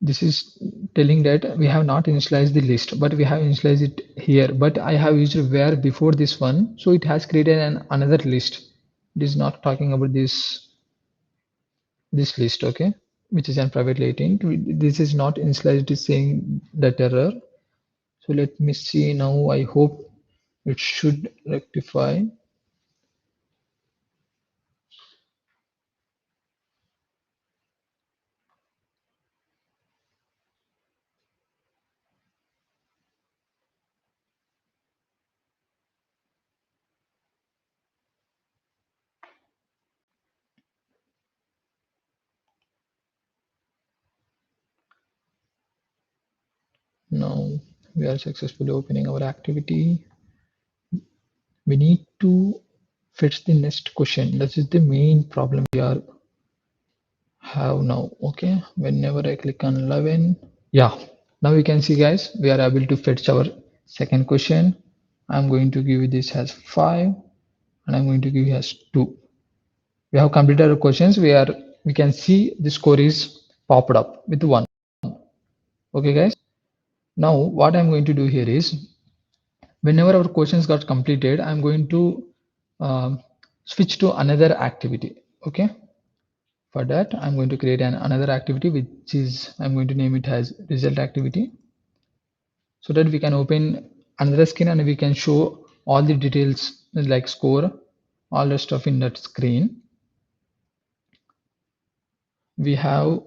This is telling that we have not initialized the list, but we have initialized it here. But I have used where before this one, so it has created another list. It is not talking about this list, okay, which is a private latent. This is not initialized, it is saying that error. So let me see now. I hope it should rectify. Now we are successfully opening our activity. We need to fetch the next question. This is the main problem we are have now. Okay, whenever I click on 11, yeah, now you can see guys, we are able to fetch our second question. I'm going to give you this as 5 and I'm going to give you as 2. We have completed our questions. We can see the score is popped up with 1. Okay guys, now what I'm going to do here is whenever our questions got completed, I'm going to switch to another activity. Okay, for that I'm going to create another activity, which is I'm going to name it as result activity, so that we can open another screen and we can show all the details like score, all the stuff in that screen. We have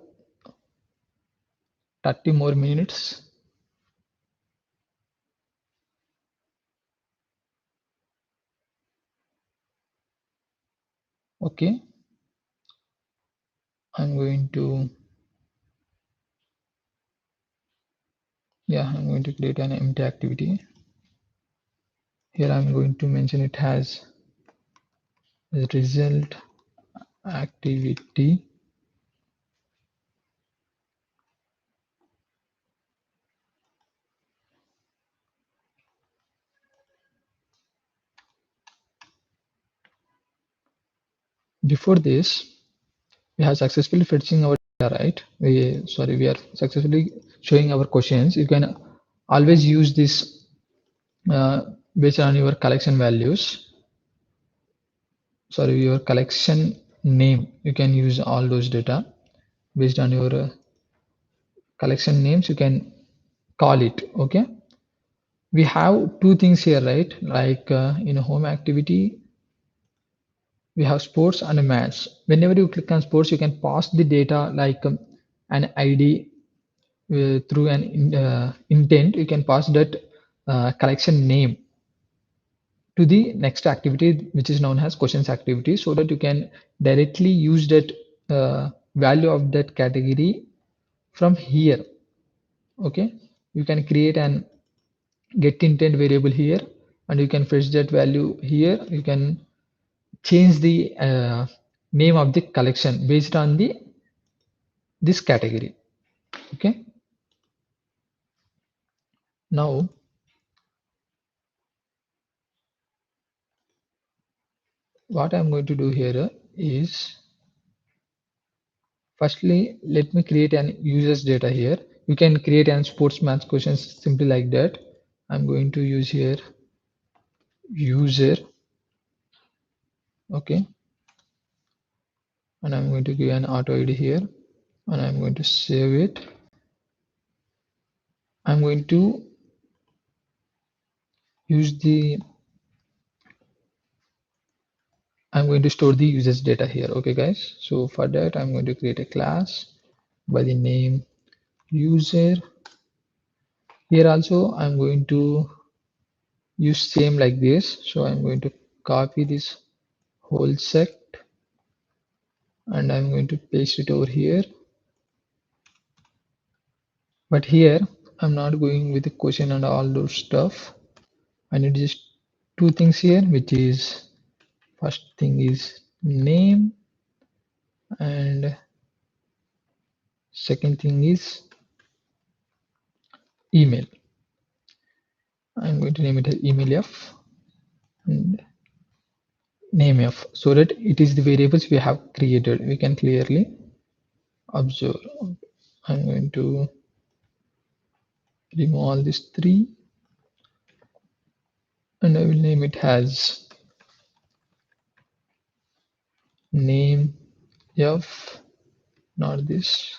30 more minutes. Okay, I'm going to, yeah, I'm going to create an empty activity. Here I'm going to mention it as result activity. Before this, we have successfully fetching our data, right? We are successfully showing our questions. You can always use this uh, based on your collection values. Sorry, your collection name. You can use all those data based on your collection names. You can call it. Okay. We have two things here, right? Like in a home activity, we have sports and a match. Whenever you click on sports, you can pass the data like an ID through an intent. You can pass that collection name to the next activity, which is known as questions activity, so that you can directly use that value of that category from here. Okay, you can create an get intent variable here and you can fetch that value here. You can change the name of the collection based on the this category. Okay, now what I'm going to do here is, firstly, let me create an users data here. You can create an sports math questions simply like that. I'm going to use here user. Okay, and I'm going to give an auto ID here and I'm going to save it. I'm going to use the I'm going to store the users data here. Okay guys, so for that I'm going to create a class by the name user. Here also I'm going to use same like this, so I'm going to copy this whole set and I'm going to paste it over here. But here I'm not going with the question and all those stuff. I need just two things here, which is first thing is name and second thing is email. I'm going to name it as email f and name f, so that it is the variables we have created. We can clearly observe. I'm going to remove all these three and I will name it as name f, not this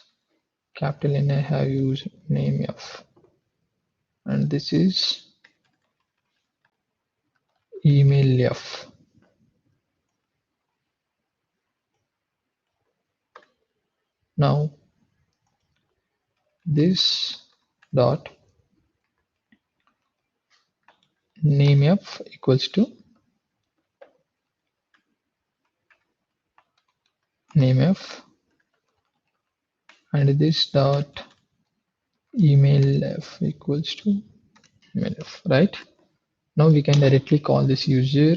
capital N. I have used name f, and this is email f. Now this dot name f equals to name f, and this dot email f equals to email f, right? Now we can directly call this user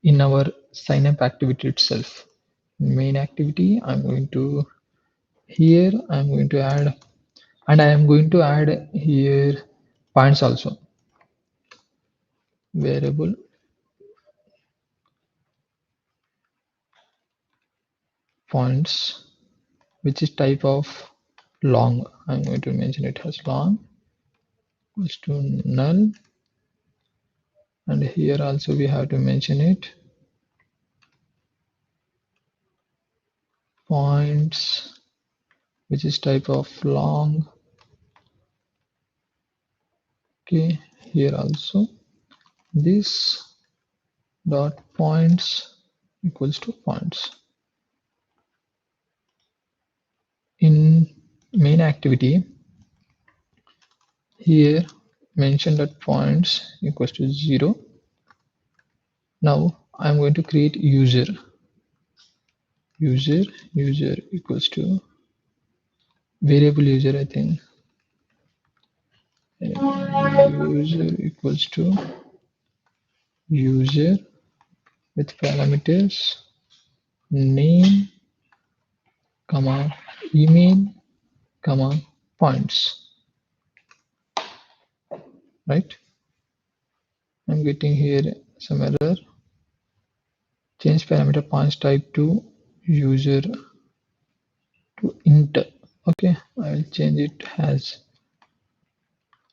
in our sign up activity itself. Main activity, I'm going to here, I'm going to add, and I am going to add here points also. Variable points, which is type of long. I'm going to mention it as long equals to null, and here also we have to mention it points, which is type of long. Okay, here also this dot points equals to points. In main activity, here mention that points equals to 0. Now I'm going to create user equals to variable user, I think. User equals to user with parameters name, comma, email, comma, points, right? I'm getting here some error. Change parameter points type to user to int. Okay, I will change it as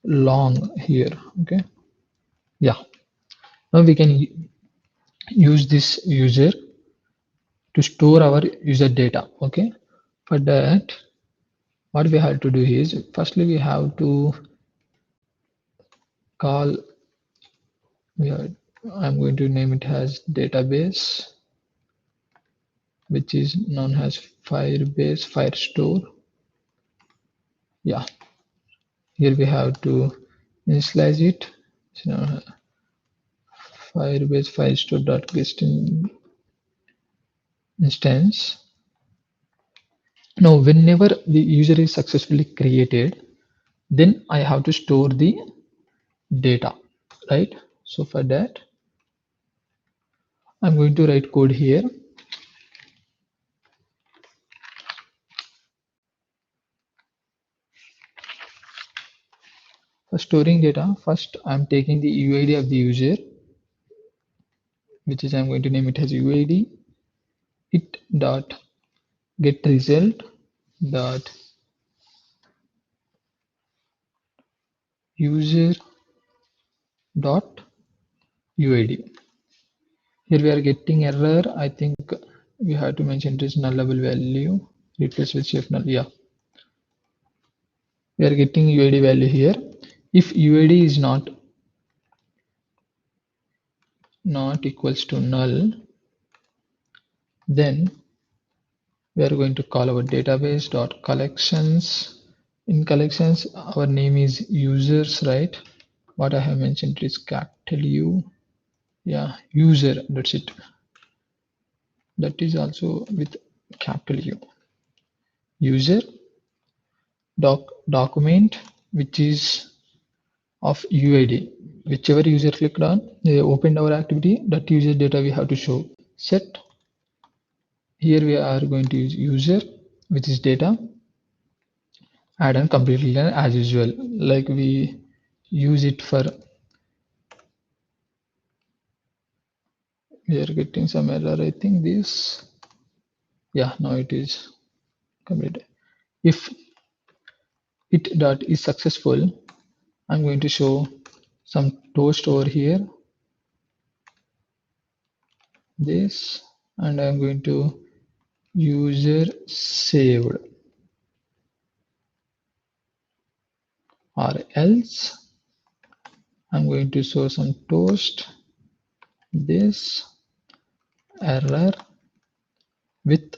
long here. Okay, yeah. Now we can use this user to store our user data. Okay, for that, what we have to do is firstly we have to call. I'm going to name it as database, which is known as Firebase Firestore. Yeah, here we have to initialize it. So, Firebase Firestore.guest instance. Now, whenever the user is successfully created, then I have to store the data, right? So for that, I'm going to write code here. For storing data, first I'm taking the UID of the user, which is I'm going to name it as UID. It dot get result dot user dot UID. Here we are getting error. I think we have to mention this nullable value. Replace with shift null. Yeah, we are getting UID value here. If UID is not equals to null, then we are going to call our database dot collections. In collections, our name is users, right? What I have mentioned is capital U. Yeah, user. That's it. That is also with capital U. User document, which is of UID. Whichever user clicked on, they opened our activity. That user data we have to show. Set. Here we are going to use user, which is data. Add and completely as usual, like we use it for. We are getting some error. I think this. Yeah, now it is completed. If it dot is successful, I'm going to show some toast over here. This, and I'm going to user saved, or else I'm going to show some toast. This error with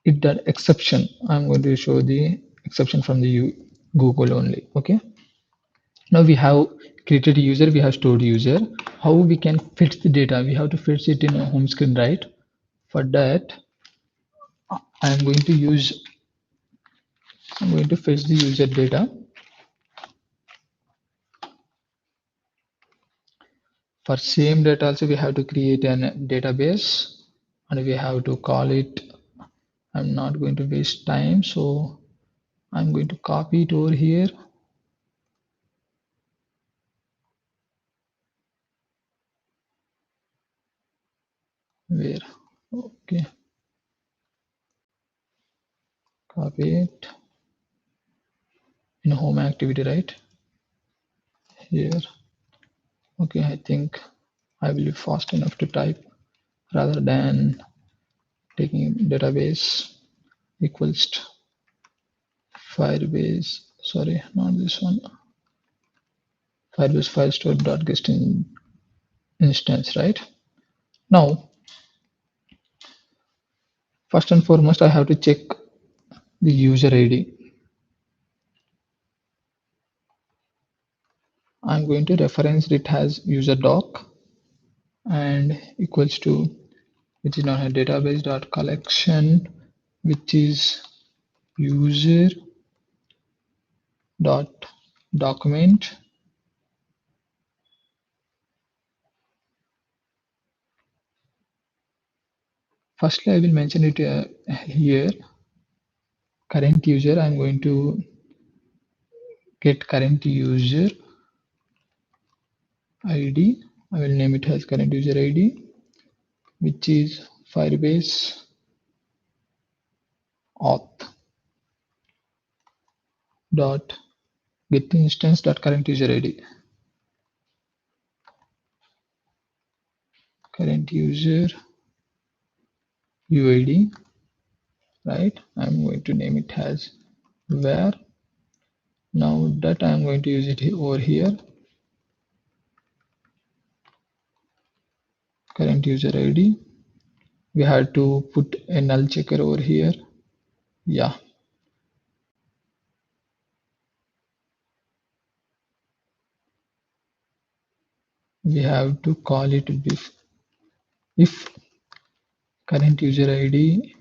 it that exception. I'm going to show the exception from the Google only. Okay. Now we have created a user, we have stored user. How we can fetch the data? We have to fetch it in a home screen, right? For that, I am going to use I'm going to fetch the user data. For same data also we have to create an database and we have to call it. I'm not going to waste time, so I'm going to copy it over here. Where? Okay, copy it in home activity, right here. Okay, I think I will be fast enough to type rather than taking database equals to Firebase. Sorry, not this one. Firebase file store dot guest instance, right? Now, first and foremost, I have to check the user ID. I'm going to reference it as user doc and equals to, which is not a database dot collection, which is user dot document. Firstly, I will mention it here. Current user, I'm going to get current user ID. I will name it as current user ID, which is Firebase auth dot get instance dot current user ID. Current user UID, right? I'm going to name it as where. Now that I'm going to use it over here. Current user ID. We had to put a null checker over here. Yeah. We have to call it if current user ID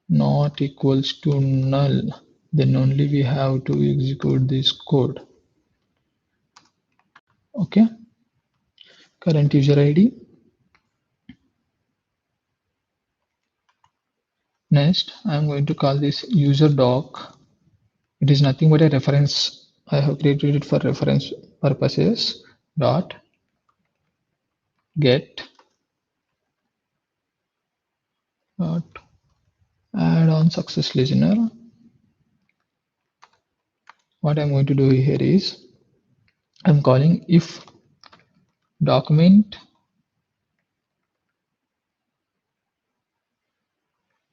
not equals to null, then only we have to execute this code. Okay, current user ID. Next, I'm going to call this user doc. It is nothing but a reference. I have created it for reference purposes. Dot get dot add on success listener. What I'm going to do here is I'm calling if document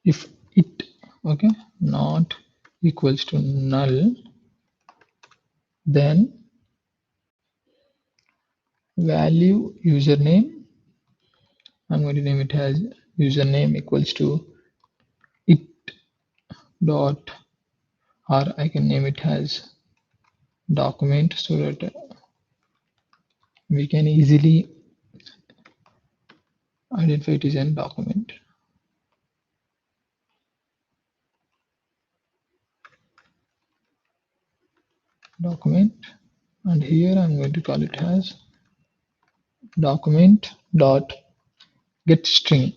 if it, okay, not equals to null, then value username. I'm going to name it as username equals to it dot, or I can name it as document so that we can easily identify it as a document, and here I'm going to call it as document dot get string.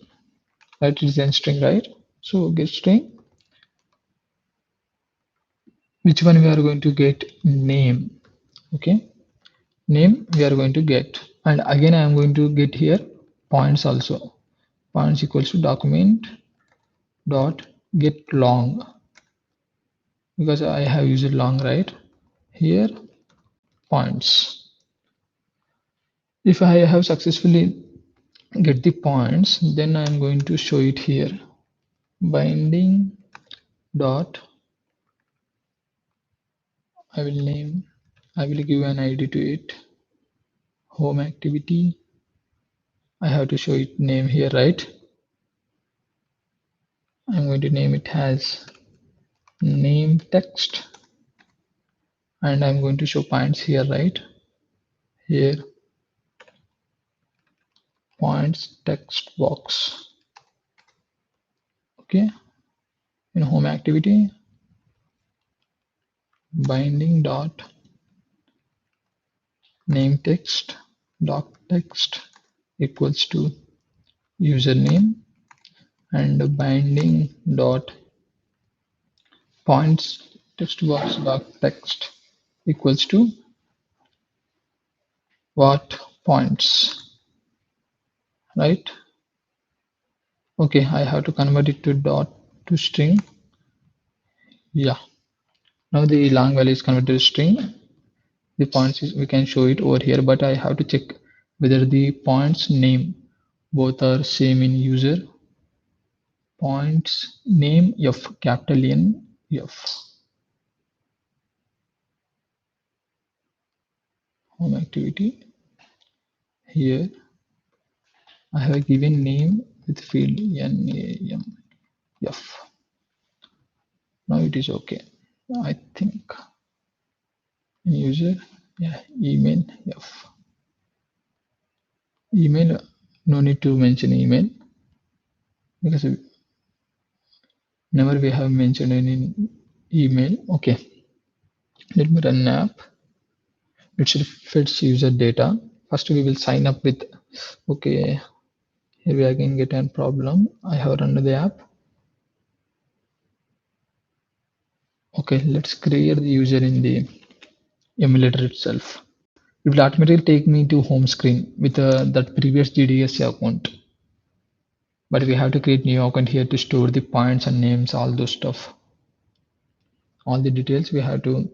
Right, it is a string, right? So get string, which one we are going to get? Name. Okay, name we are going to get, and again I am going to get here points also. Points equals to document dot get long, because I have used long, right? Here points. If I have successfully get the points, then I am going to show it here. Binding dot, I will name, I will give an ID to it. Home activity. I have to show it name here, right? I'm going to name it as name text, and I'm going to show points here, right? Here points text box. Okay, in home activity binding dot name text doc text equals to username, and binding dot points text box doc text equals to what points, right? Okay, I have to convert it to dot to string. Yeah, now the long value is converted to string. The points is we can show it over here, but I have to check whether the points name both are same in user. Points name f capital N f home activity. Here I have given name with field name f. Now it is okay. I think in user, yeah, email f. Email, no need to mention email because never we have mentioned any email. Okay, let me run app. It should fetch user data. First we will sign up with, okay, here we again get a problem. I have run the app. Okay, let's create the user in the emulator itself. It will automatically take me to home screen with that previous GDS account. But we have to create new account here to store the points and names, all those stuff. All the details we have to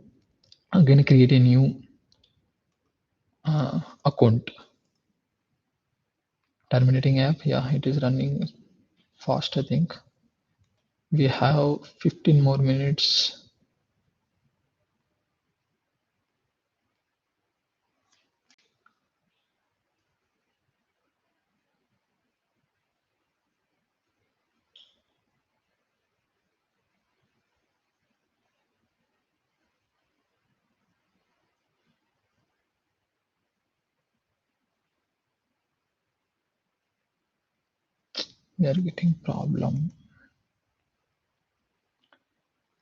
again create a new account. Terminating app, yeah, it is running fast, I think. We have 15 more minutes. We are getting problem.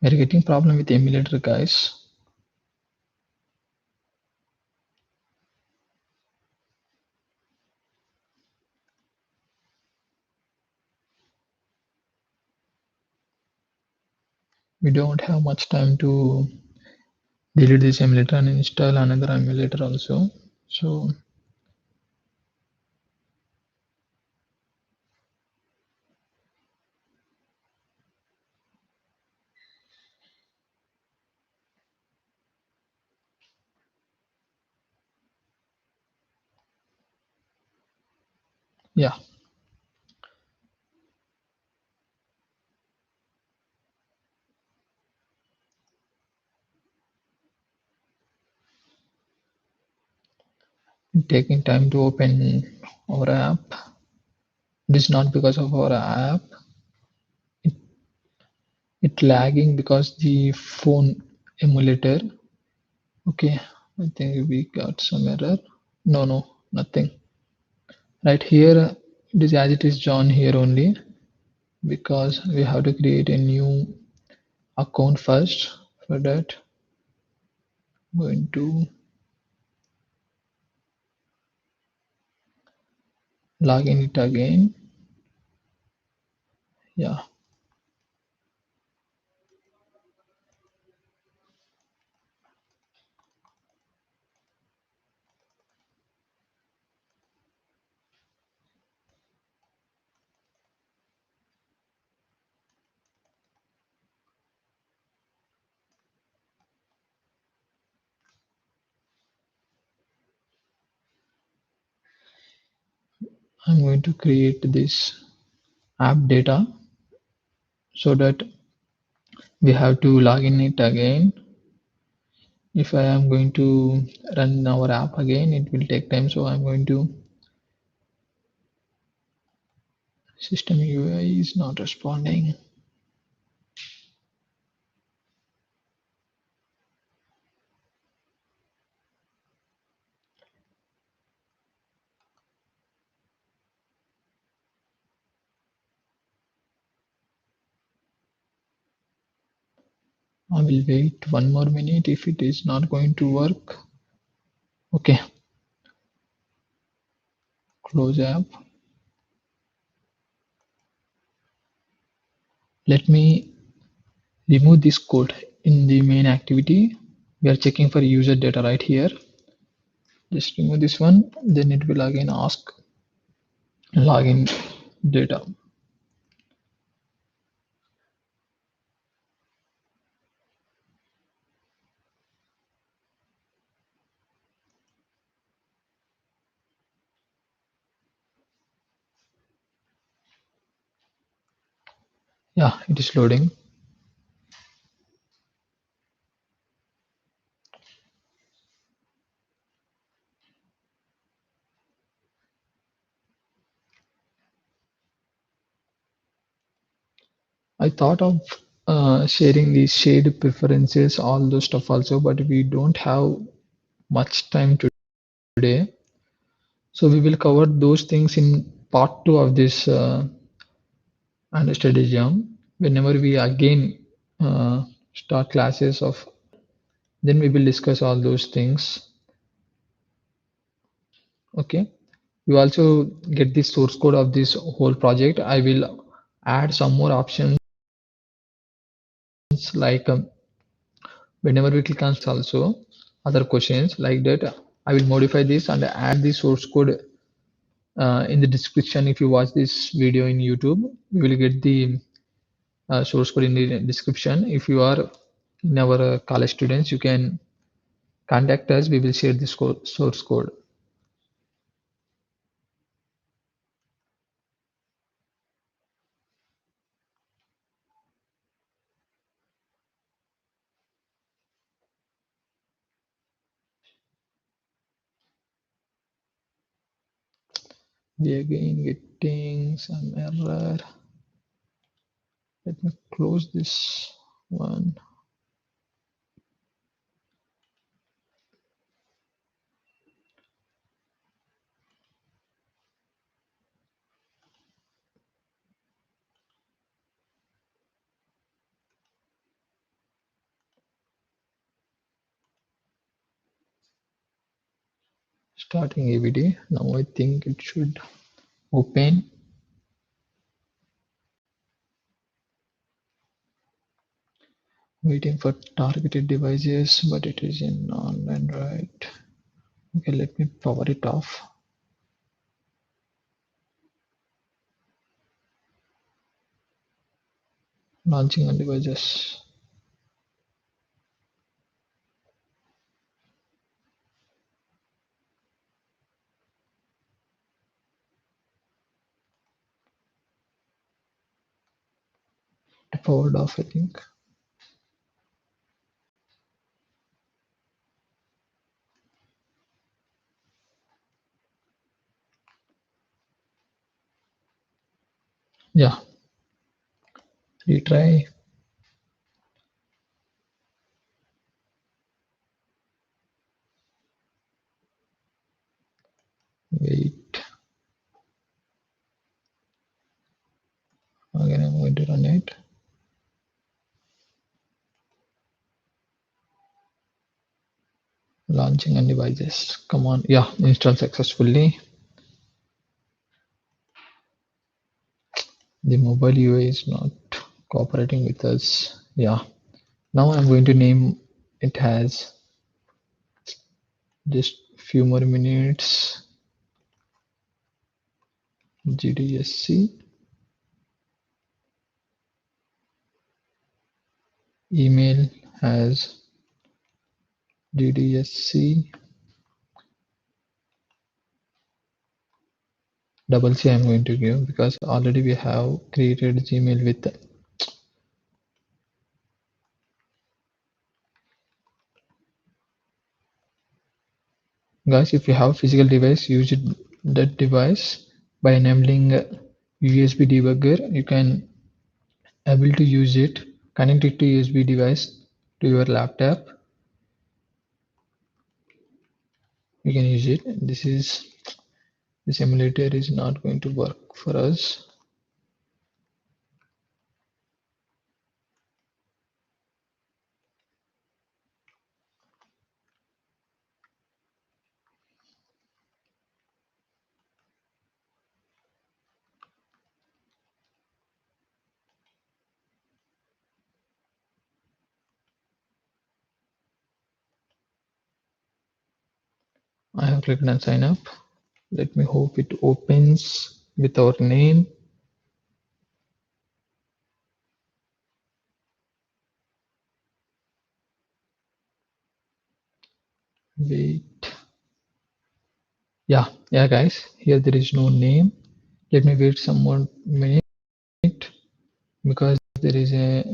We are getting problem with emulator, guys. We don't have much time to delete this emulator and install another emulator also. So yeah, taking time to open our app. This is not because of our app. It lagging because the phone emulator. Okay, I think we got some error. No, nothing. Right here, it is as it is John here only because we have to create a new account first. For that, I'm going to log in it again. Yeah, I'm going to create this app data so that we have to log in it again. If I am going to run our app again, it will take time. So I'm going to system UI is not responding. I will wait 1 more minute if it is not going to work. Okay, close app. Let me remove this code in the main activity. We are checking for user data right here. Just remove this one, then it will again ask login data. Yeah, it is loading. I thought of sharing these shared preferences, all those stuff also, but we don't have much time today. So we will cover those things in part two of this and strategium. Whenever we again start classes of, then we will discuss all those things. Okay. You also get the source code of this whole project. I will add some more options like whenever we click on also other questions like that. I will modify this and add the source code in the description. If you watch this video in YouTube, you will get the source code in the description. If you are in our college students, you can contact us. We will share this source code. We again getting some error. Let me close this one. Starting AVD. Now I think it should open. Waiting for targeted devices, but it is in non-Android. Okay, let me power it off. Launching on devices. Powered off, I think. Yeah, retry. Wait. Again, I'm going to run it. Launching on devices. Come on. Yeah, install successfully. The mobile UI is not cooperating with us. Yeah. Now I'm going to name it as just few more minutes. GDSC. Email as GDSC. Double C I'm going to give because already we have created Gmail with. Guys, if you have physical device, use that device by enabling USB debugger. You can able to use it. Connect it to USB device to your laptop. You can use it. This emulator is not going to work for us. I have clicked on sign up. Let me hope it opens with our name. Wait. Yeah, guys. Here there is no name. Let me wait some more minute because there is a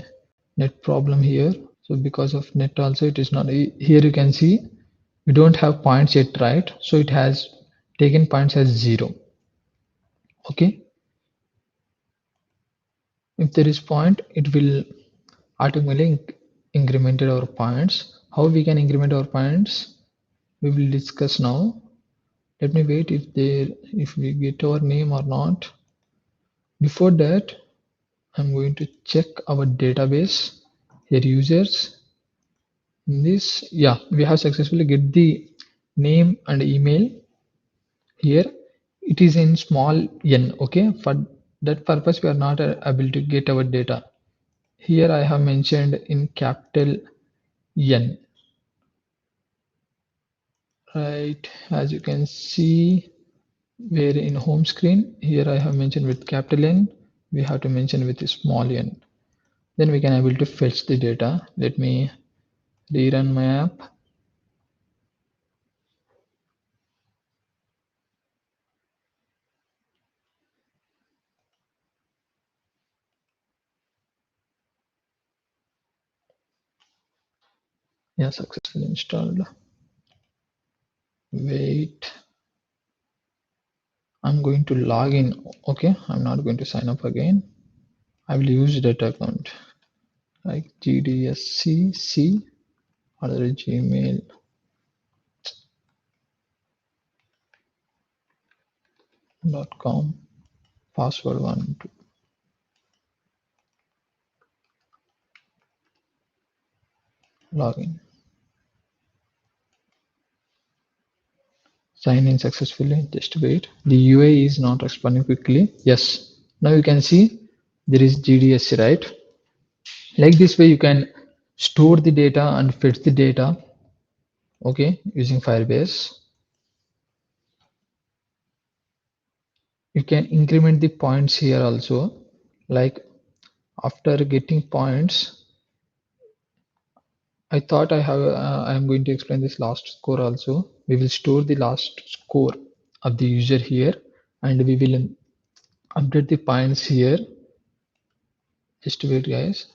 net problem here. So because of net also it is not here. You can see we don't have points yet, right? So it has taken points as 0. Okay. If there is point, it will automatically incremented our points. How we can increment our points? We will discuss now. Let me wait if we get our name or not. Before that, I'm going to check our database. Here users. In this, yeah, we have successfully get the name and email. Here it is in small n. Okay, for that purpose we are not able to get our data. Here I have mentioned in capital N. Right, as you can see, where in home screen, here I have mentioned with capital N, we have to mention with small n. Then we can able to fetch the data. Let me rerun my app. Yeah, successfully installed. Wait, I'm going to log in. Okay, I'm not going to sign up again. I will use data account like gdscc or gmail.com password one to login. Sign in successfully. Just wait. The UI is not responding quickly. Yes. Now you can see there is GDSC, right? Like this way, you can store the data and fetch the data. Okay, using Firebase. You can increment the points here also. Like after getting points, I thought I am going to explain this last score also. We will store the last score of the user here, and we will update the points here. Just wait, guys.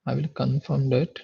I will confirm that.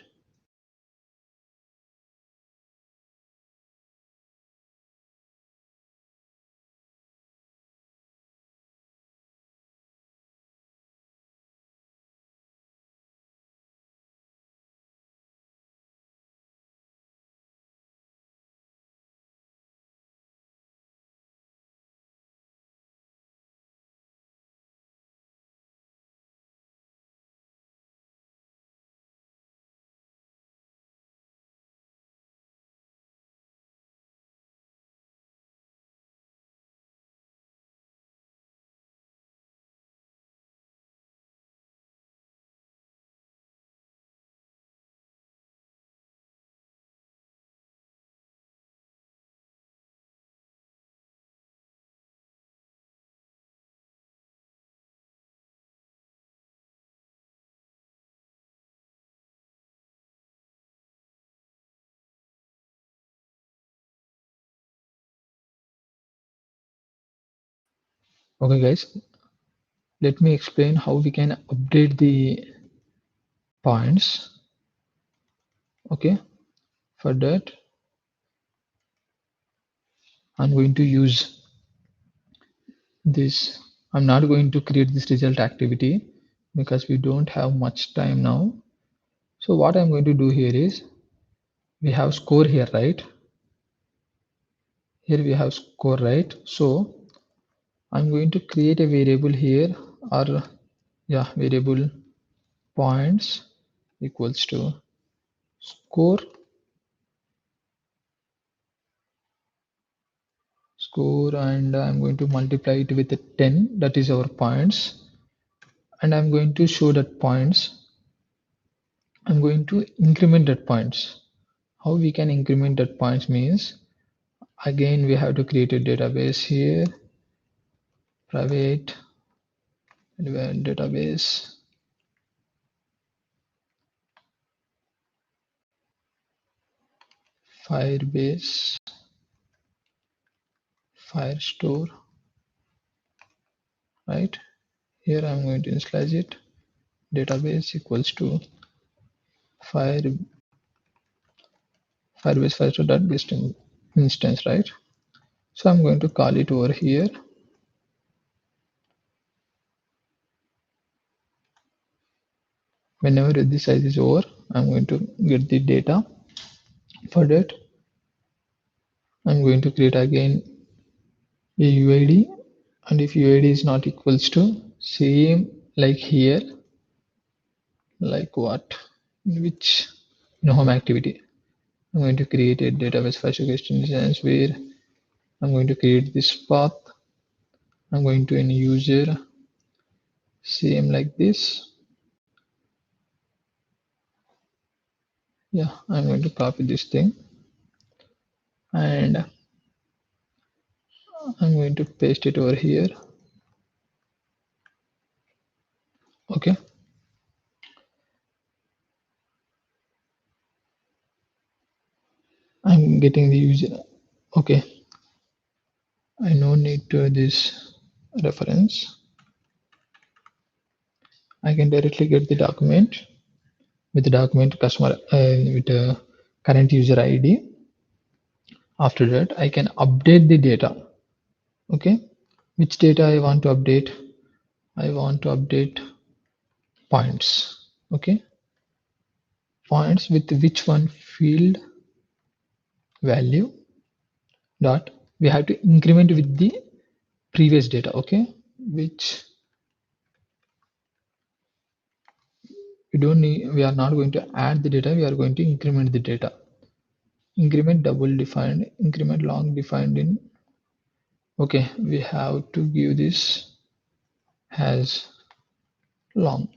Okay, guys, let me explain how we can update the points. Okay, for that, I'm going to use this. I'm not going to create this result activity because we don't have much time now. So what I'm going to do here is we have score here, right? Here we have score, right? So I'm going to create a variable here, or yeah, variable points equals to score and I'm going to multiply it with a 10, that is our points, and I'm going to show that points. I'm going to increment that points. How we can increment that points means Again, we have to create a database here, private database, Firebase, Firestore, right? Here I'm going to initialize it. Database equals to Fire Firebase Firestore dot instance, right? So I'm going to call it over here. Whenever this size is over, I'm going to get the data. For that, I'm going to create again a UID, and if UID is not equals to same like here, like what, which home activity, I'm going to create a database first question instance where I'm going to create this path. I'm going to any user, same like this. Yeah, I'm going to copy this thing and I'm going to paste it over here. Okay, I'm getting the user. Okay, I no need to this reference. I can directly get the document with the document customer with the current user ID. After that, I can update the data. Okay, which data I want to update? I want to update points. Okay, points with which one field value dot we have to increment with the previous data. Okay, which we don't need, we are not going to add the data, we are going to increment the data. Increment double defined, increment long defined in. Okay, we have to give this as long.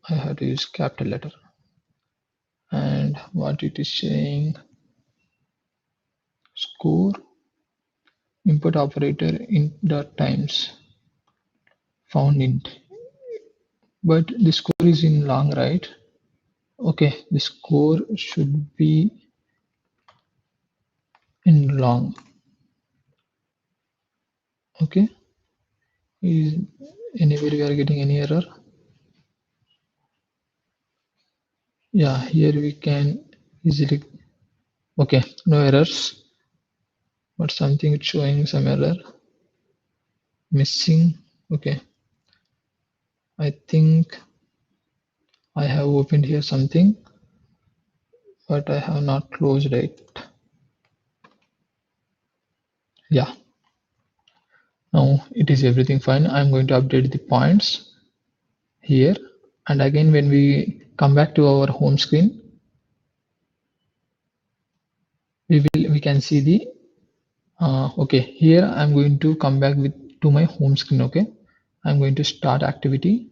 I have to use capital letter. And what it is saying, score input operator in dot times found int. But the score is in long, right? Okay, the score should be in long. Okay, is anywhere we are getting any error? Yeah, here we can easily. Okay, no errors, but something it's showing some error missing. Okay, I think I have opened here something, but I have not closed it. Yeah, now it is everything fine. I'm going to update the points here, and again when we come back to our home screen, we can see the okay, here I'm going to come back with to my home screen. Okay, I'm going to start activity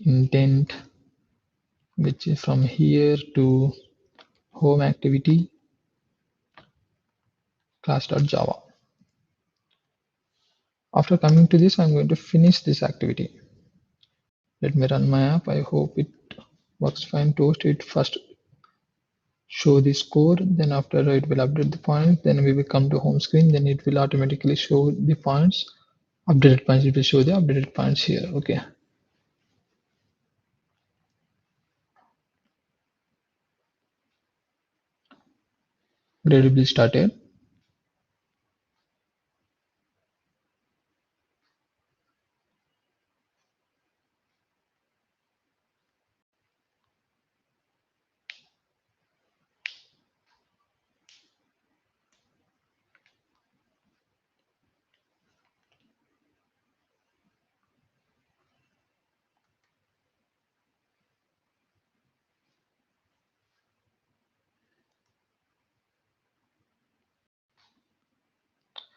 intent, which is from here to home activity class.java. After coming to this, I'm going to finish this activity. Let me run my app. I hope it works fine. Toast it first, show the score, then after it will update the points, then we will come to home screen, then it will automatically show the points, updated points. It will show the updated points here. Okay, gradable started.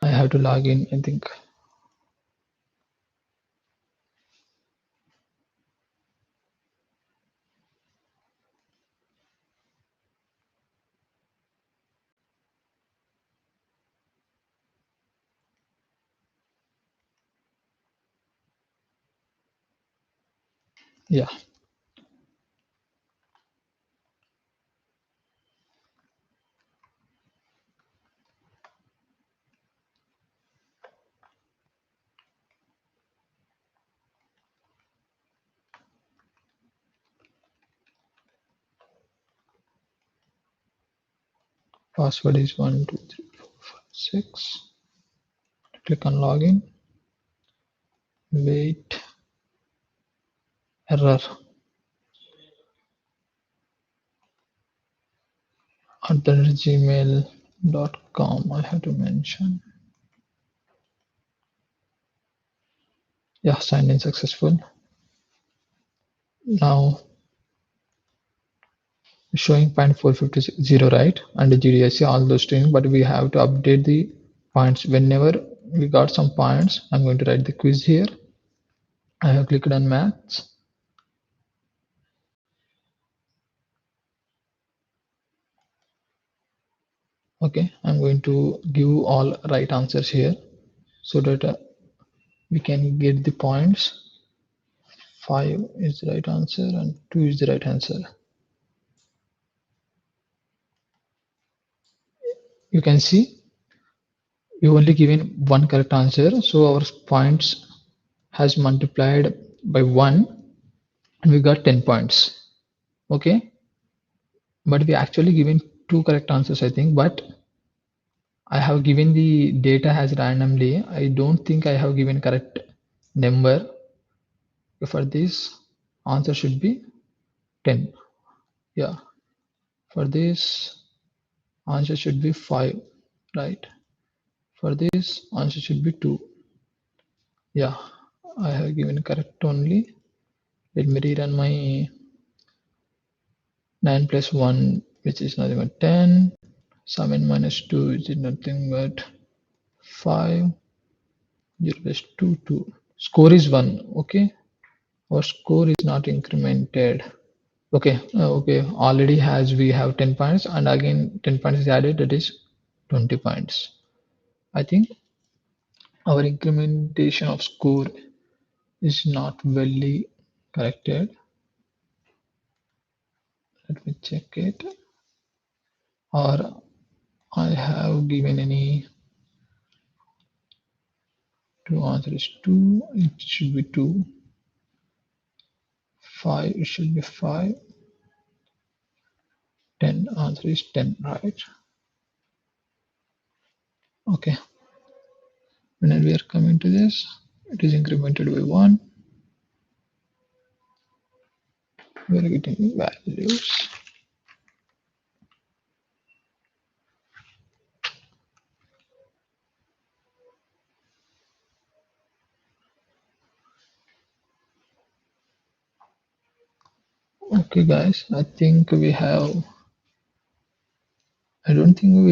I have to log in, I think. Yeah. Password is 12345 6. Click on login. Wait. Error. At the gmail.com. I have to mention. Yeah, signed in successful. Now showing 0.450, right? And the GDSC, all those things, but we have to update the points. Whenever we got some points, I'm going to write the quiz here. I have clicked on maths. Okay, I'm going to give all right answers here so that we can get the points. 5 is the right answer and 2 is the right answer. You can see you only given one correct answer, so our points has multiplied by 1 and we got 10 points. Okay, but we actually given two correct answers, I think, but I have given the data as randomly. I don't think I have given correct number. For this, answer should be 10. Yeah, for this, answer should be 5, right? For this, answer should be 2. Yeah, I have given correct only. Let me rerun my 9 plus 1, which is nothing but 10. 7 minus 2 is nothing but 5. 0 plus 2, 2. Score is 1. Okay, our score is not incremented. Okay, okay. Already has we have 10 points, and again 10 points is added. That is 20 points. I think our incrementation of score is not well corrected. Let me check it. Or I have given any two answer is 2. It should be 2. 5. It should be 5. 10. Answer is 10. Right. Okay. When we are coming to this, it is incremented by 1. We are getting values. Okay, guys, I don't think we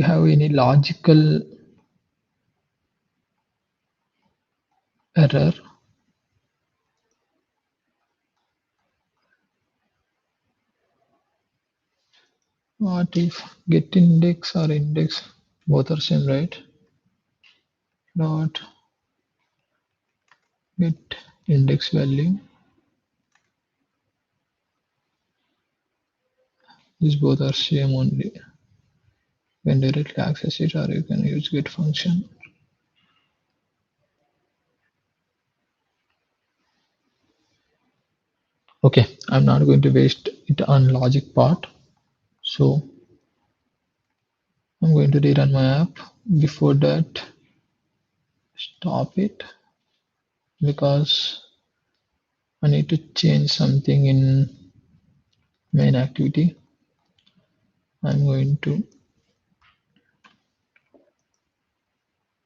have any logical error. What if get index or index both are same, right? Dot get index value. These both are same only. You can directly access it or you can use get function. Okay, I'm not going to waste it on logic part. So I'm going to rerun my app. Before that, stop it because I need to change something in main activity. I'm going to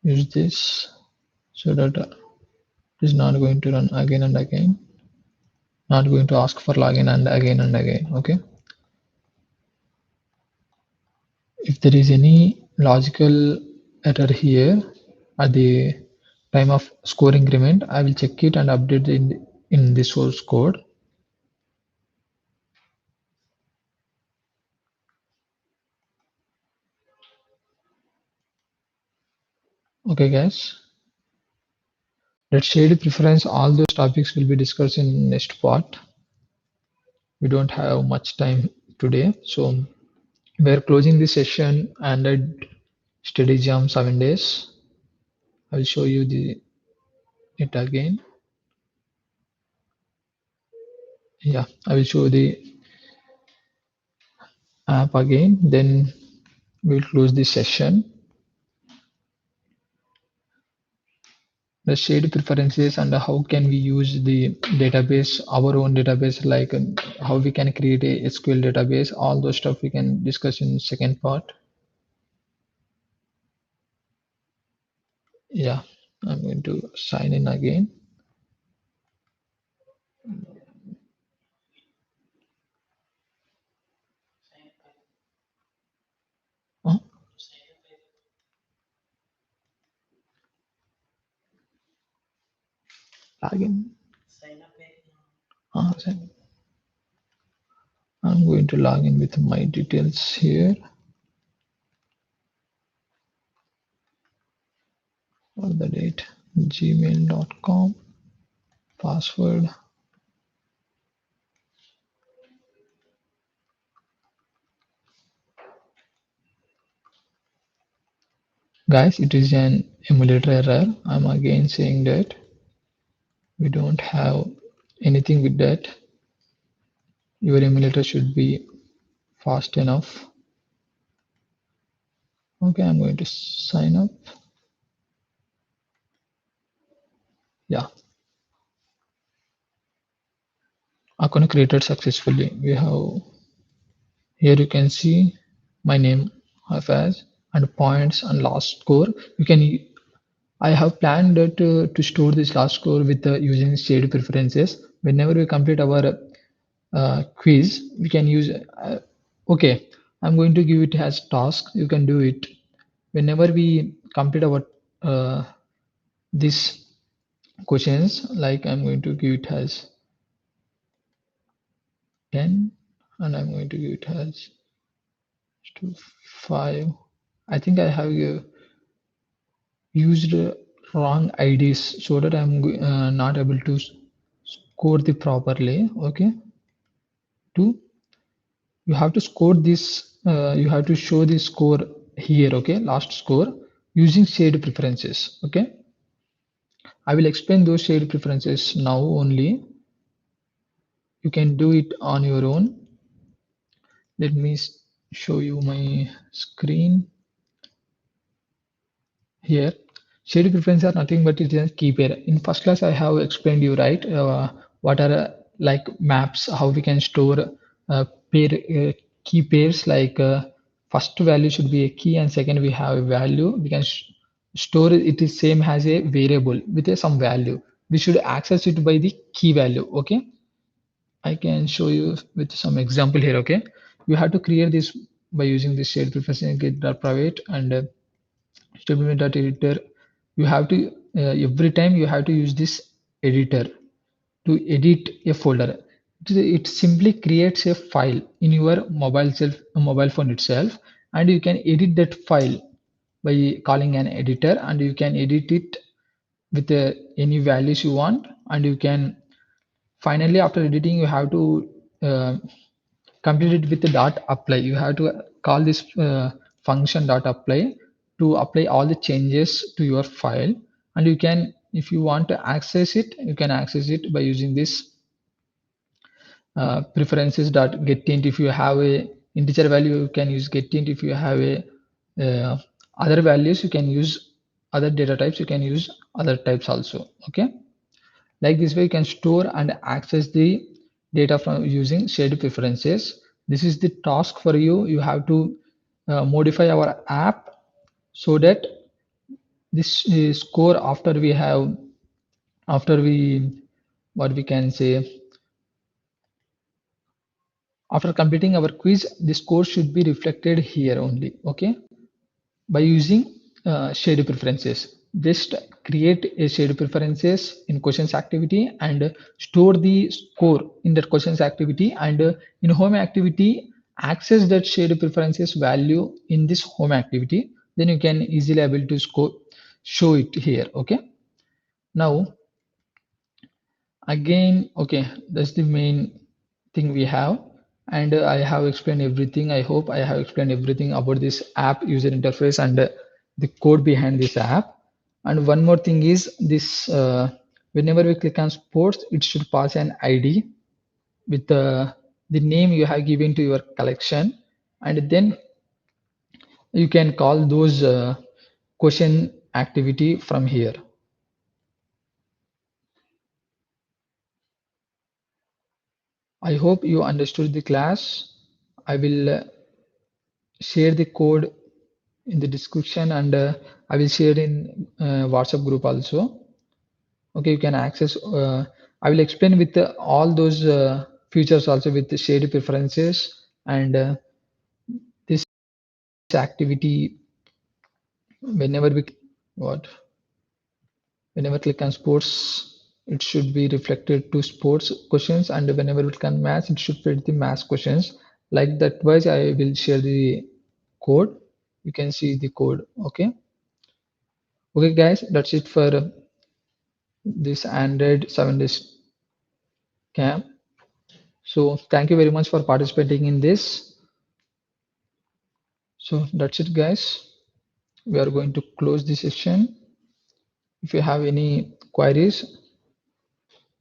use this so that it is not going to run again and again, not going to ask for login and again. Okay, if there is any logical error here at the time of score increment, I will check it and update in the source code. Okay, guys, let's shade preference. All those topics will be discussed in next part. we don't have much time today, so we're closing this session and study jam 7 days. I'll show you the it again. Yeah, I will show the app again, then we'll close this session. The shared preferences and how can we use the database, our own database, like how we can create a SQL database, all those stuff we can discuss in second part. Yeah, I'm going to sign in again. Oh, login. Sign. I'm going to log in with my details here for the date. Gmail.com password. Guys, it is an emulator error. I'm again saying that we don't have anything with that. Your emulator should be fast enough. Okay, I'm going to sign up. Yeah, account created successfully. We have here you can see my name as and points and last score. You can I have planned to store this last score with using shared preferences. Whenever we complete our quiz, we can use. Okay, I'm going to give it as task. You can do it whenever we complete our uh, this questions. Like I'm going to give it as 10, and I'm going to give it as to 5. I think I have used wrong IDs so that I'm not able to score the properly. Okay, two, you have to score this. You have to show the score here. Okay, last score using shared preferences. Okay, I will explain those shared preferences now only. You can do it on your own. Let me show you my screen. Here, shaded preferences are nothing but it is a key pair. In first class, I have explained you right what are like maps, how we can store pair key pairs. Like first value should be a key, and second we have a value. We can store it. It is same as a variable with some value. We should access it by the key value. Okay, I can show you with some example here. Okay, you have to create this by using this shade preference get private and stability.editor. You have to every time you have to use this editor to edit a folder. It simply creates a file in your mobile phone itself, and you can edit that file by calling an editor, and you can edit it with any values you want. And you can finally, after editing, you have to uh, complete it with the dot apply. You have to call this function dot apply to apply all the changes to your file. And you can, if you want to access it, you can access it by using this preferences dot get int. If you have a integer value, you can use get int. If you have a other values, you can use other data types. You can use other types also. Okay, like this way, you can store and access the data from using shared preferences. This is the task for you. You have to modify our app so that this score after we what we can say after completing our quiz, the score should be reflected here only. Okay, by using shared preferences. Just create a shared preferences in questions activity and store the score in that questions activity, and in home activity access that shared preferences value in this home activity. Then you can easily able to show it here. Okay, now again, okay, that's the main thing we have. And I have explained everything. I hope I have explained everything about this app user interface and the code behind this app. And one more thing is this whenever we click on sports, it should pass an ID with the name you have given to your collection. And then you can call those question activity from here. I hope you understood the class. I will share the code in the description, and I will share in WhatsApp group also. Okay, you can access. I will explain with all those features also with the shaded preferences and this activity whenever we what whenever click on sports, it should be reflected to sports questions, and whenever we click on maths, it should fit the maths questions. Like that wise, I will share the code. You can see the code. Okay. Okay, guys, that's it for this Android 7 days camp. So thank you very much for participating in this. So that's it, guys. We are going to close this session. If you have any queries,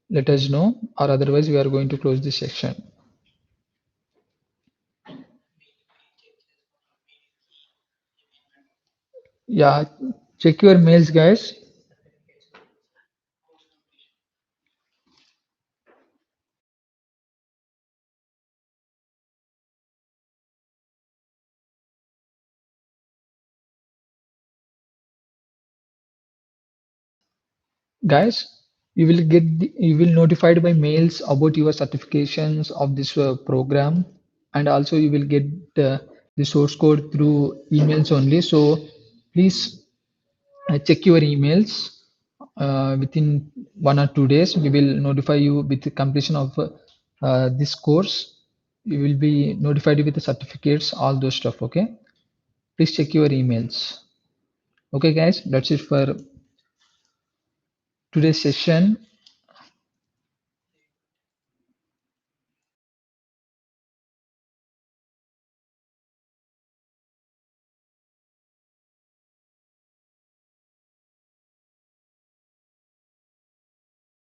let us know, or otherwise we are going to close this section. Yeah, check your mails, guys. Guys, you will notified by mails about your certifications of this program, and also you will get the source code through emails only. So please check your emails within 1 or 2 days. We will notify you with the completion of this course. You will be notified with the certificates, all those stuff. Okay, please check your emails. Okay, guys, that's it for today's session.